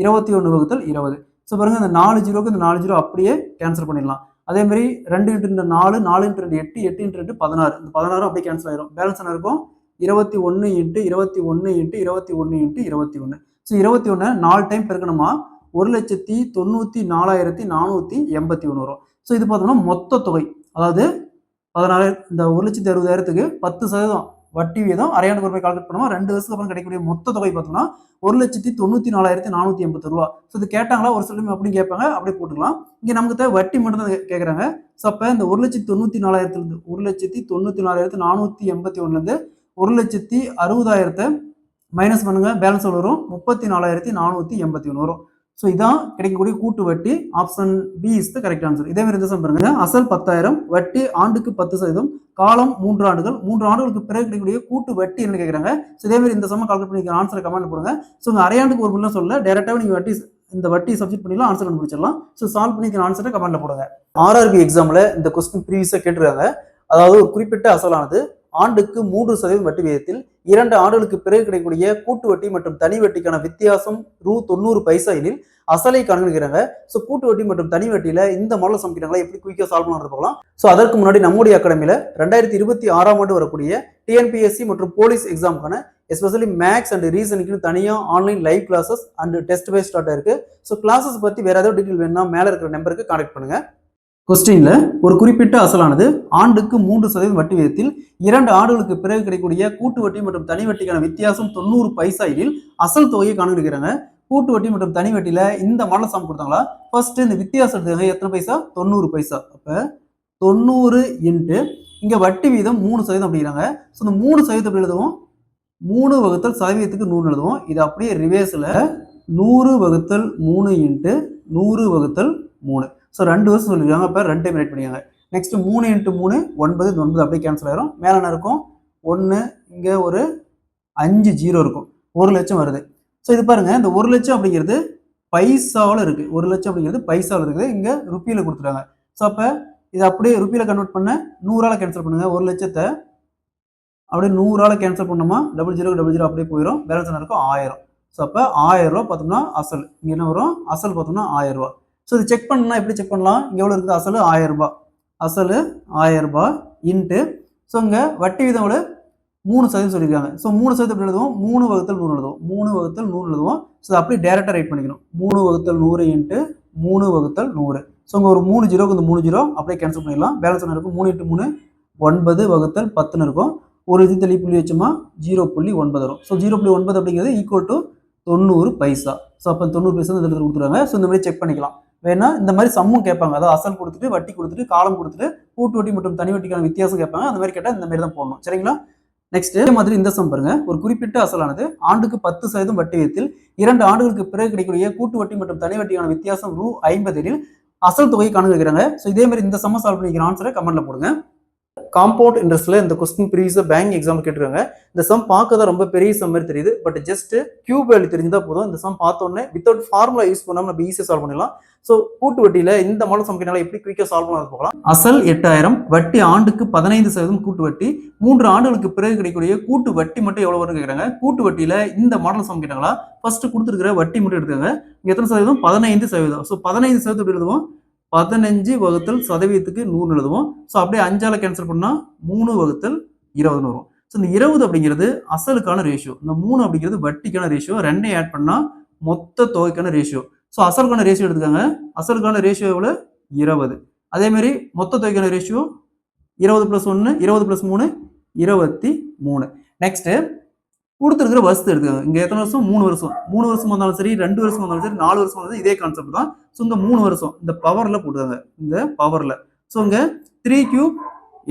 21 வகுத்தல் 20. ஸோ பாருங்க இந்த 4 0க்கு இந்த 4 0 அப்படியே கேன்சல் பண்ணிடலாம். அதே மாதிரி 2 இன்ட்டு 4 4 இன்ட்டு 2 8 8 இன்ட்டு 2 16. இந்த 16 அப்படியே கேன்சல் ஆயிரும். பேலன்ஸ் என்ன இருக்கும் 21 into 21 into 21 into 21. So 21 4 time பெருக்கணுமா 1,94,481 வரும். ஸோ இது பார்த்தோம்னா மொத்த தொகை அதாவது 16 இந்த 1,60,000க்கு 10% வட்டி வீதம் அரையாண்டு ரூபாய் கால்குலேட் பண்ணுவோம். 2 வருஷத்துக்கு அப்புறம் கிடைக்கக்கூடிய மொத்த தொகை பார்த்தோம்னா 1,94,480 ரூபா. ஸோ இது கேட்டாங்களா ஒரு சில அப்படி கேட்பாங்க அப்படியே போட்டுக்கலாம். இங்க நமக்கு தேவை வட்டி மட்டும் தான் கேட்குறாங்க. ஸோ அப்போ இந்த 1,94,000 1,94,481 1,60,000 மைனஸ் பண்ணுங்க. பேலன்ஸ் வரும் 34,481 வரும். ஸோ இதான் கிடைக்கக்கூடிய கூட்டு வட்டி. Option B is the correct answer. இதே மாதிரி இந்த பாருங்க. அசல் 10,000, வட்டி ஆண்டுக்கு 10%, காலம் 3 ஆண்டுகள். 3 ஆண்டுகளுக்கு பிறகு கிடைக்கக்கூடிய கூட்டு வட்டி என்ன கேட்குறாங்க. ஸோ இதே மாதிரி இந்த சம்ம கால்குலேட் பண்ணி ஆன்சரை கமெண்ட் போடுங்க. ஸோ உங்க அரையாண்டுக்கு ஒரு முறை சொல்ல டேரக்டாக நீங்க இந்த வட்டி சப்ஜெக்ட் பண்ணிடலாம், ஆன்சர் கண்டுபிடிச்சிடலாம். ஸோ சால்வ் பண்ணிக்கிற ஆன்சரை கமெண்ட்ல போடுங்க. ஆர்ஆர்பி எக்ஸாம்ல இந்த கொஸ்டின் ப்ரீவியஸா கேட்டிருக்காங்க. அதாவது ஒரு குறிப்பிட்ட அசலானது ஆண்டுக்கு 3% வட்டி விகிதத்தில் 2 ஆண்டுகளுக்கு பிறகு கிடைக்கக்கூடிய கூட்டு வட்டி மற்றும் தனி வட்டிக்கான வித்தியாசம் ரூ. 90 எனில் அசலை கணக்குகிறாங்க. ஸோ கூட்டு வட்டி மற்றும் தனி வட்டியில இந்த மாடல் சமைக்கிறாங்களா எப்படி குயிக்கா சால்வ் பண்ணுறது பார்க்கலாம். ஸோ அதற்கு முன்னாடி நம்முடைய அகாடமியில 2026ஆம் ஆண்டு வரக்கூடிய டிஎன்பிஎஸ்சி மற்றும் போலீஸ் எக்ஸாமுக்கான எஸ்பெஷலி மேக்ஸ் அண்ட் ரீசனிங்னு தனியாக online live classes and test batch start இருக்கு. ஸோ கிளாஸஸ் பற்றி வேற ஏதாவது டீட்டெயில் வேணும்னா மேலே இருக்கிற நம்பருக்கு கான்டாக்ட் பண்ணுங்க. கொஸ்டின்ல ஒரு குறிப்பிட்ட அசலானது ஆண்டுக்கு 3% வட்டி விகிதத்தில் 2 ஆண்டுகளுக்கு பிறகு கிடைக்கக்கூடிய கூட்டு வட்டி மற்றும் தனி வட்டிக்கான வித்தியாசம் 90 பைசா எனில் அசல் தொகையை கணக்கெடுக்கிறாங்க. கூட்டு வட்டி மற்றும் தனி வட்டியில இந்த மாடல் சம் கொடுத்தாங்களா, ஃபர்ஸ்ட் இந்த வித்தியாசம் எடுத்துக்காங்க. எத்தனை பைசா? 90 பைசா. அப்ப 90 இன்ட்டு இங்க வட்டி வீதம் 3% அப்படிங்கிறாங்க. ஸோ இந்த 3% எப்படி எழுதுவோம்? 3 வகுத்தல் சதவீதத்துக்கு 100 எழுதுவோம். இது அப்படியே ரிவேர்ஸ்ல 100 வகுத்தல் 3 இன்ட்டு 100 வகுத்தல் 3. ஸோ 2 வருஷம் சொல்லியிருக்காங்க. அப்போ 2 டைம் ரைட் பண்ணிக்காங்க. நெக்ஸ்ட் 3 இன்ட்டு 3 9, 9 அப்படியே கேன்சல் ஆயிரும். மேலே என்ன இருக்கும்? 1, இங்கே ஒரு 5 0 இருக்கும். 1 லட்சம் வருது. ஸோ இது பாருங்க, இந்த 1 லட்சம் அப்படிங்கிறது பைசாவில் இருக்கு. 1 லட்சம் அப்படிங்கிறது பைசாவில் இருக்குது. இங்கே ருப்பியில் கொடுத்துட்டாங்க. ஸோ அப்போ இதை அப்படியே ருப்பியில் கன்வெர்ட் பண்ண 100ஆல் கேன்சல் பண்ணுங்க. 1 லட்சத்தை அப்படியே 100ஆல் கேன்சல் பண்ணோமா 0000 அப்படியே போயிடும். பேலன்ஸ் என்ன இருக்கும்? 1000. ஸோ அப்போ 1000 ரூபா பார்த்தோம்னா அசல். இங்கே என்ன வரும்? அசல் பார்த்தோம்னா 1000 ரூபா. ஸோ இது செக் பண்ணா எப்படி செக் பண்ணலாம்? இங்கே எவ்வளோ இருக்குது? அசல் 1000 ரூபாய். அசல் 1000 ரூபாய் இன்ட்டு ஸோ இங்கே வட்டி வீதம் எவ்வளோ? 3% சொல்லியிருக்காங்க. ஸோ 3% எப்படி எழுதுவோம்? 3 வகுத்தல் 100 எழுதுவோம். 3 வகுத்தல் 100 எழுதுவோம். ஸோ அப்படியே டேரெக்டாக ரைட் பண்ணிக்கணும். 3 வகுத்தல் 100 இன்ட்டு 3 வகுத்தல் 100. ஸோ இங்கே ஒரு 3 0 இந்த 3 0 அப்படியே கேன்சல் பண்ணிடலாம். பேலன்ஸ் என்ன இருக்கும்? 3 இன்ட்டு 3 9 வகுத்தல் 10ன்னு இருக்கும். ஒரு இது தள்ளி புள்ளி வச்சோமா 0.9 வரும். ஸோ 0.9 அப்படிங்கிறது ஈக்குவல் டு 90 பைசா. ஸோ அப்போ 90 பைசா இந்த இடத்துல கொடுத்துருவாங்க. ஸோ இந்த மாதிரி செக் பண்ணிக்கலாம். வேணா இந்த மாதிரி சம்மும் கேட்பாங்க. அதாவது அசல் கொடுத்துட்டு வட்டி கொடுத்துட்டு காலம் கொடுத்துட்டு கூட்டு வட்டி மற்றும் தனி வட்டிக்கான வித்தியாசம் கேட்பாங்க. அந்த மாதிரி கேட்டால் இந்த மாதிரி தான் போடணும். சரிங்களா? நெக்ஸ்ட் மாதிரி இந்த சம் பாருங்க. ஒரு குறிப்பிட்ட அசலானது ஆண்டுக்கு 10% வட்டி விகிதத்தில் 2 ஆண்டுகளுக்கு பிறகு கிடைக்கக்கூடிய கூட்டு வட்டி மற்றும் தனி வட்டிக்கான வித்தியாசம் ரூ.50 எனில் அசல் தொகையை கணக்குறாங்க. ஸோ இதே மாதிரி இந்த சம்ம சால்வ் பண்ணிக்கிற ஆன்சரை கமெண்ட்ல போடுங்க. காம்பவுண்ட் இன்ட்ரெஸ்ட்ல இந்த கொஸ்டின் ப்ரீவியஸா பேங்க் எக்ஸாம் கேட்டிருக்காங்க. இந்த சம் பார்க்க தான் ரொம்ப பெரிய சம் மாதிரி தெரியுது. பட் ஜஸ்ட் கியூப் வேல்யூ தெரிஞ்சா போதும். இந்த சம் பார்த்த உடனே வித்தவுட் ஃபார்முலா யூஸ் பண்ணாம நம்ம ஈஸியா சால்வ் பண்ணிடலாம். ஸோ கூட்டு வட்டியில இந்த மாடல் சம் கேட்டால எப்படி குயிக்கா சால்வ் பண்ணலாம் பார்க்கலாம். அசல் 8000, வட்டி ஆண்டுக்கு 15% கூட்டு வட்டி, 3 ஆண்டுகளுக்கு பிறகு கிடைக்கக்கூடிய கூட்டு வட்டி மட்டும் எவ்வளவு வரும்னு கேட்கறாங்க. கூட்டு வட்டியில இந்த மாடல் சம் கேட்டாங்களா, ஃபர்ஸ்ட் கொடுத்துருக்கிற வட்டி மட்டும் எடுத்துக்காங்க. எத்தனை சதவீதம்? 15%. ஸோ 15% எப்படி எழுதுவோம்? 15 வகுத்தல் சதவீதத்துக்கு 100 எழுதுவோம். ஸோ அப்படியே 5ஆல கேன்சல் பண்ணா 3 வகுத்தல் 20 வரும். ஸோ இந்த 20 அப்படிங்கிறது அசலுக்கான ரேஷியோ. இந்த 3 அப்படிங்கிறது வட்டிக்கான ரேஷியோ. 2 ஆட் பண்ணா மொத்த தொகைக்கான ரேஷியோ. ஸோ அசலுக்கான ரேஷியோ எடுத்துக்காங்க. அசலுக்கான ரேஷியோ எவ்வளோ? 20. அதே மாதிரி மொத்த தொகைக்கான ரேஷியோ 20 + 1 20 + 3 23. நெக்ஸ்ட் கொடுத்துருக்கிற வருஷத்தை எடுத்துக்காங்க. இங்க எத்தனை வருஷம்? 3 வருஷம். 3 வருஷம் வந்தாலும் சரி, 2 வருஷம் வந்தாலும் சரி, 4 வருஷம் வந்தாலும் இதே கான்செப்ட் தான். ஸோ இங்க 3 வருஷம் இந்த பவர்ல போட்டுக்காங்க. இந்த பவர்ல. ஸோ இங்க 3 கியூப்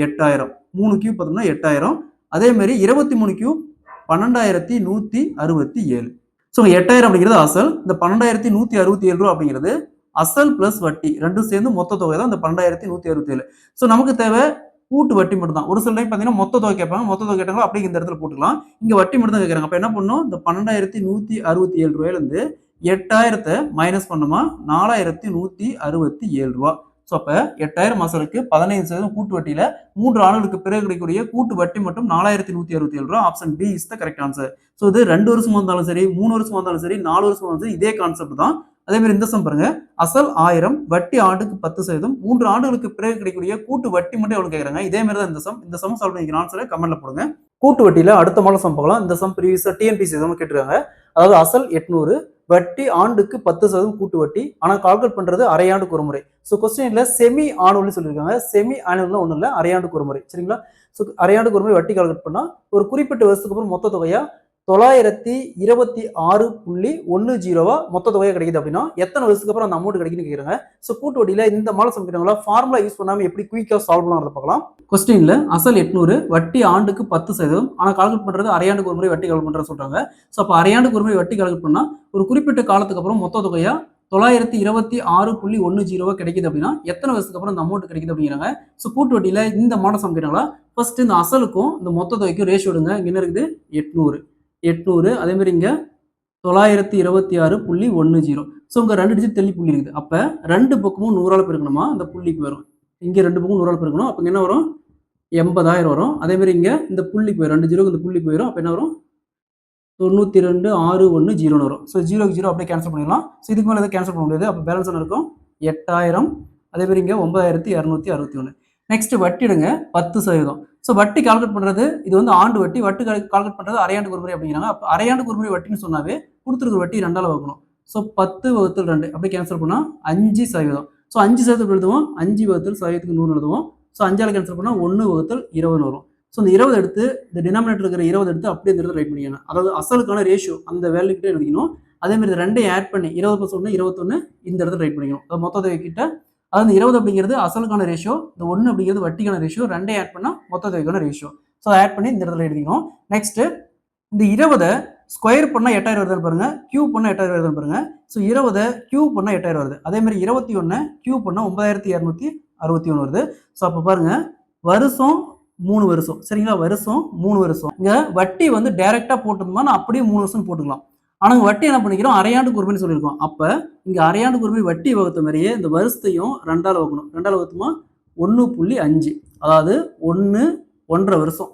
8000, 3 கியூப் பார்த்தோம்னா 8000. அதே மாதிரி 23 கியூப் 12167. ஸோ 8000 அப்படிங்கிறது அசல். இந்த 12167 ரூபா அப்படிங்கிறது அசல் பிளஸ் வட்டி ரெண்டும் சேர்ந்து மொத்த தொகை தான் இந்த 12167. ஸோ நமக்கு தேவை கூட்டு வட்டி மட்டும் தான். ஒரு சில டைம் பார்த்தீங்கன்னா மொத்த தொகை கேட்பாங்க. மொத்த தொகை கேட்டாங்களோ அப்படியே இந்த இடத்துல போட்டுக்கலாம். இங்க வட்டி மட்டும் தான் கேட்கறாங்க. அப்ப என்ன பண்ணணும்? இந்த 12167 ரூபாயிலிருந்து 8000 மைனஸ் பண்ணுமா 4167 ரூபா. ஸோ அப்ப 8000 அசலுக்கு 15% கூட்டு வட்டியில 3 ஆண்டுகளுக்கு பிறகு கிடைக்கக்கூடிய கூட்டு வட்டி மட்டும் 4167 ரூபா. Option B is the correct answer. So இது 2 வருஷம் வந்தாலும் சரி, 3 வருஷம் வந்தாலும் சரி, 4 வருஷம் வந்தாலும் சரி, இதே கான்செப்ட் தான். அதே மாதிரி இந்த சம் பாருங்க. அசல் 1000, வட்டி ஆண்டுக்கு 10%, 3 ஆண்டுகளுக்கு பிறகு கிடைக்கக்கூடிய கூட்டு வட்டி மட்டும் எவ்வளவு கேட்கறாங்க. இதே மாதிரி தான் இந்த சம். இந்த சம் சால்வ் பண்ணிக்கிற ஆன்சரை கமெண்ட்ல போடுங்க. கூட்டு வட்டியில அடுத்த மாடல் சம் பார்க்கலாம். இந்த சம் ப்ரீவியஸா டிஎன்பிஎஸ்சி எக்ஸாம் கேட்டிருக்காங்க. அதாவது அசல் 800, வட்டி ஆண்டுக்கு 10% கூட்டு வட்டி. ஆனா கால்குலேட் பண்றது அரையாண்டுக்கு ஒரு முறை. ஸோ கொஸ்டின்ல செமி ஆனுவல்னு சொல்லியிருக்காங்க. செமி ஆனுவல்னா ஒன்றும் இல்லை, அரையாண்டுக்கு ஒரு முறை. சரிங்களா? ஸோ அரையாண்டுக்கு ஒரு முறை வட்டி கால்குலேட் பண்ணா ஒரு குறிப்பிட்ட வருஷத்துக்கு அப்புறம் மொத்த தொகையா 926.10 மொத்த தொகையா கிடைக்குது அப்படின்னா எத்தனை வருஷத்துக்கு அப்புறம் அந்த அமௌண்ட் கிடைக்குன்னு கேட்குறாங்க. ஸோ கூட்டு வட்டியில இந்த மாடல் சம் கேட்டாங்களா, ஃபார்முலா யூஸ் பண்ணாம எப்படி குயிக்கா சால்வ் பண்ணலாம் பார்க்கலாம். கொஸ்டின்ல அசல் 800, வட்டி ஆண்டுக்கு 10%, ஆனா கால்குலேட் பண்றது அரையாண்டுக்கு ஒரு முறை வட்டி கால்குலேட் பண்றது சொல்றாங்க. ஸோ அப்போ அரையாண்டுக்கு ஒரு முறை வட்டி கால்குலேட் பண்ணா ஒரு குறிப்பிட்ட காலத்துக்கு அப்புறம் மொத்த தொகையா 926.10 கிடைக்குது அப்படின்னா எத்தனை வருஷத்துக்கு அப்புறம் இந்த அமௌண்ட் கிடைக்குது அப்படிங்கிறாங்க. ஸோ கூட்டு வட்டியில இந்த மாடல் சம் கேட்டாங்களா, ஃபர்ஸ்ட் இந்த அசலுக்கும் இந்த மொத்த தொகைக்கும் ரேஷியோ எடுங்க. இங்க என்ன இருக்குது? 800. அதே மாதிரி இங்க 926.10. ஸோ இங்க 2 டிஜிட் தள்ளி புள்ளி இருக்குது. அப்ப 2 பக்கமும் 100ஆல பெருக்கணுமா இந்த புள்ளிக்கு வரும். இங்க 2 பக்கமும் 100ஆல பெருக்கணும். அப்ப என்ன வரும்? 80,000 வரும். அதே மாதிரி இங்க இந்த புள்ளிக்கு போயிடும். 2 0 இந்த புள்ளிக்கு போயிடும். அப்ப என்ன வரும்? 92,610 வரும். ஸோ 0க்கு 0 அப்படியே கேன்சல் பண்ணிடலாம். ஸோ இதுக்கு மேலே எதாவது கேன்சல் பண்ண முடியாது. அப்போ பேலன்ஸ் என்ன இருக்கும்? 8000. அதே மாதிரி இங்கே 9261. நெக்ஸ்ட் வட்டி எடுங்க 10%. ஸோ வட்டி கால்குலேட் பண்றது இது வந்து ஆண்டு வட்டி, வட்டி கால்குலேட் பண்றது அரையாண்டுக்கு ஒரு முறை அப்படிங்கிறாங்க. அப்போ அரையாண்டுக்கு ஒரு முறை வட்டின்னு சொன்னாவே கொடுத்துருக்க வட்டி 2ஆல் வகுக்கணும். ஸோ 10/2 அப்படி கேன்சல் பண்ணா 5%. ஸோ 5% எழுதுவோம், 5/100க்கு 100 எழுதுவோம். ஸோ 5ஆல் கேன்சல் பண்ணா 1/20 வரும். ஸோ இந்த 20 எடுத்து இந்த டினாமினேட்டர் இருக்கிற 20 எடுத்து அப்படியே இந்த இடத்துல ரைட் பண்ணிக்கணும். அதாவது அசலுக்கான ரேஷியோ அந்த வேல்யூ கிட்ட எழுதிக்கணும். அதே மாதிரி ரெண்டையும் ஆட் பண்ணி 20 + 1 21 இந்த இடத்துல ரைட் பண்ணிக்கணும். அது மொத்த தொகை கிட்ட அதாவது 20 அப்படிங்கிறது அசலுக்கான ரேஷியோ, இந்த 1 அப்படிங்கிறது வட்டிக்கான ரேஷியோ, ரெண்டையும் ஆட் பண்ணா மொத்த தொகைக்கான ரேஷியோ. ஸோ ஆட் பண்ணி இந்த இடத்துல எழுதிக்கணும். நெக்ஸ்ட் இந்த 20 ஸ்கொயர் பண்ணா 8000 வருதுன்னு பாருங்க, கியூப் பண்ணா 8000 வருதுன்னு பாருங்க. ஸோ 20 கியூப் பண்ணா 8000 வருது. அதே மாதிரி 21 கியூப் பண்ணா 9261 வருது. ஸோ அப்போ பாருங்க வருஷம் 3 வருஷம், சரிங்களா? வருஷம் 3 வருஷம். இங்க வட்டி வந்து டைரக்டா போட்டோம்னா நான் அப்படியே 3 வருஷம் போட்டுக்கலாம். ஆனா வட்டி என்ன பண்ணிக்கிறோம், அரையாண்டுக்கு ஒரு முறை சொல்லியிருக்கோம். அப்ப இங்க அரையாண்டுக்கு ஒரு முறை வட்டி வகுத்த மாதிரியே இந்த வருஷத்தையும் 2ஆல் வகுக்கணும். 2ஆல் வகுத்துமா 1.5, அதாவது 1.5 வருஷம்,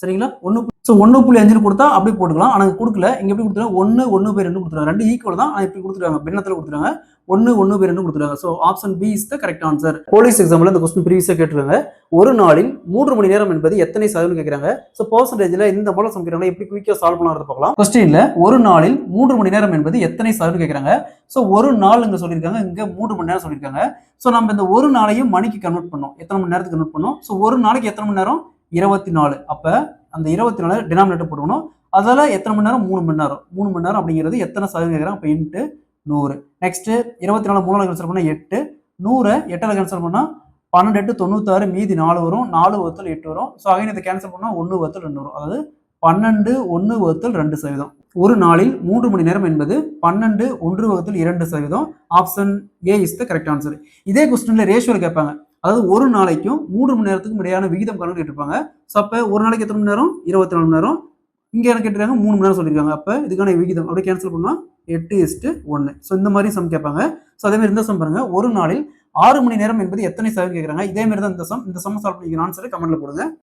சரிங்களா? 1.5 கொடுத்தா அப்படி போட்டுக்கலாம். ஆனா கொடுக்கல, இங்க எப்படி கொடுத்துருக்காங்க 1/2 கொடுத்துருக்காங்க. ரெண்டு ஈக்குவல் தான், ஆனா இப்படி கொடுத்துருக்காங்க, பின்னத்துல கொடுத்துருக்காங்க. 1/2 கொடுத்துருக்காங்க. So option B is the correct answer. Police எக்ஸாம்ல இந்த கொஸ்டின் ப்ரீவியஸா கேட்டிருக்காங்க. ஒரு நாளில் 3 மணி நேரம் என்பது எத்தனை சதவீதம் கேட்கிறாங்க. ஸோ பெர்சன்டேஜ்ல இந்த மாடல் சம் கேட்கறாங்க, எப்படி குயிக்கா சால்வ் பண்ணலாம்னு பார்க்கலாம். கொஸ்டின்ல ஒரு நாளில் 3 மணி நேரம் என்பது எத்தனை சதவீதம் கேட்கறாங்க. ஸோ ஒரு நாள் இங்க சொல்லியிருக்காங்க, இங்க 3 மணி நேரம் சொல்லியிருக்காங்க. ஸோ நம்ம இந்த ஒரு நாளையும் மணிக்கு கன்வெர்ட் பண்ணோம். எத்தனை மணி நேரத்துக்கு கன்வெர்ட் பண்ணோம். ஸோ ஒரு நாளைக்கு எத்தனை மணி நேரம் 24. அப்ப அந்த 24 டினாமினேட்டர் போடணும். அதால எத்தனை மணி நேரம் 3 மணி நேரம். 3 மணி நேரம் அப்படிங்கிறது எத்தனை சதவீதம் கேட்கறாங்க. அப்ப இன்ட்டு 100. நெக்ஸ்ட் 24 3ஆல் கேன்சல் பண்ணா 8, 100 8ஆல் கேன்சல் பண்ணா 12 8 96, மீதி 4 வரும். 4/8 வரும். ஸோ அகைன் இதை கேன்சல் பண்ணா 1/2 வரும். அதாவது 12 1/2%. ஒரு நாளில் 3 மணி நேரம் என்பது 12 1/2%. Option A is the correct answer. இதே கொஸ்டின்ல ரேஷியோல கேட்பாங்க. அதாவது ஒரு நாளைக்கும் 3 மணி நேரத்துக்கும் இடையான விகிதம் கணக்கு கேட்டிருப்பாங்க. ஸோ அப்ப ஒரு நாளைக்கு எத்தனை மணி நேரம் 24 மணி நேரம். இங்க என்ன கேட்டிருக்காங்க 3 மணி நேரம் சொல்லியிருக்காங்க. அப்ப இதுக்கான விகிதம் அப்படியே கேன்சல் பண்ணா 8:1. ஸோ இந்த மாதிரி சம் கேட்பாங்க. ஸோ அதே மாதிரி இந்த சம் பாருங்க, ஒரு நாளில் 6 மணி நேரம் என்பது எத்தனை சதவீதம் கேட்கறாங்க. இதே மாதிரி தான் இந்த சம் சால்வ் பண்ணிக்கிற ஆன்சரை கமெண்ட்ல போடுங்க.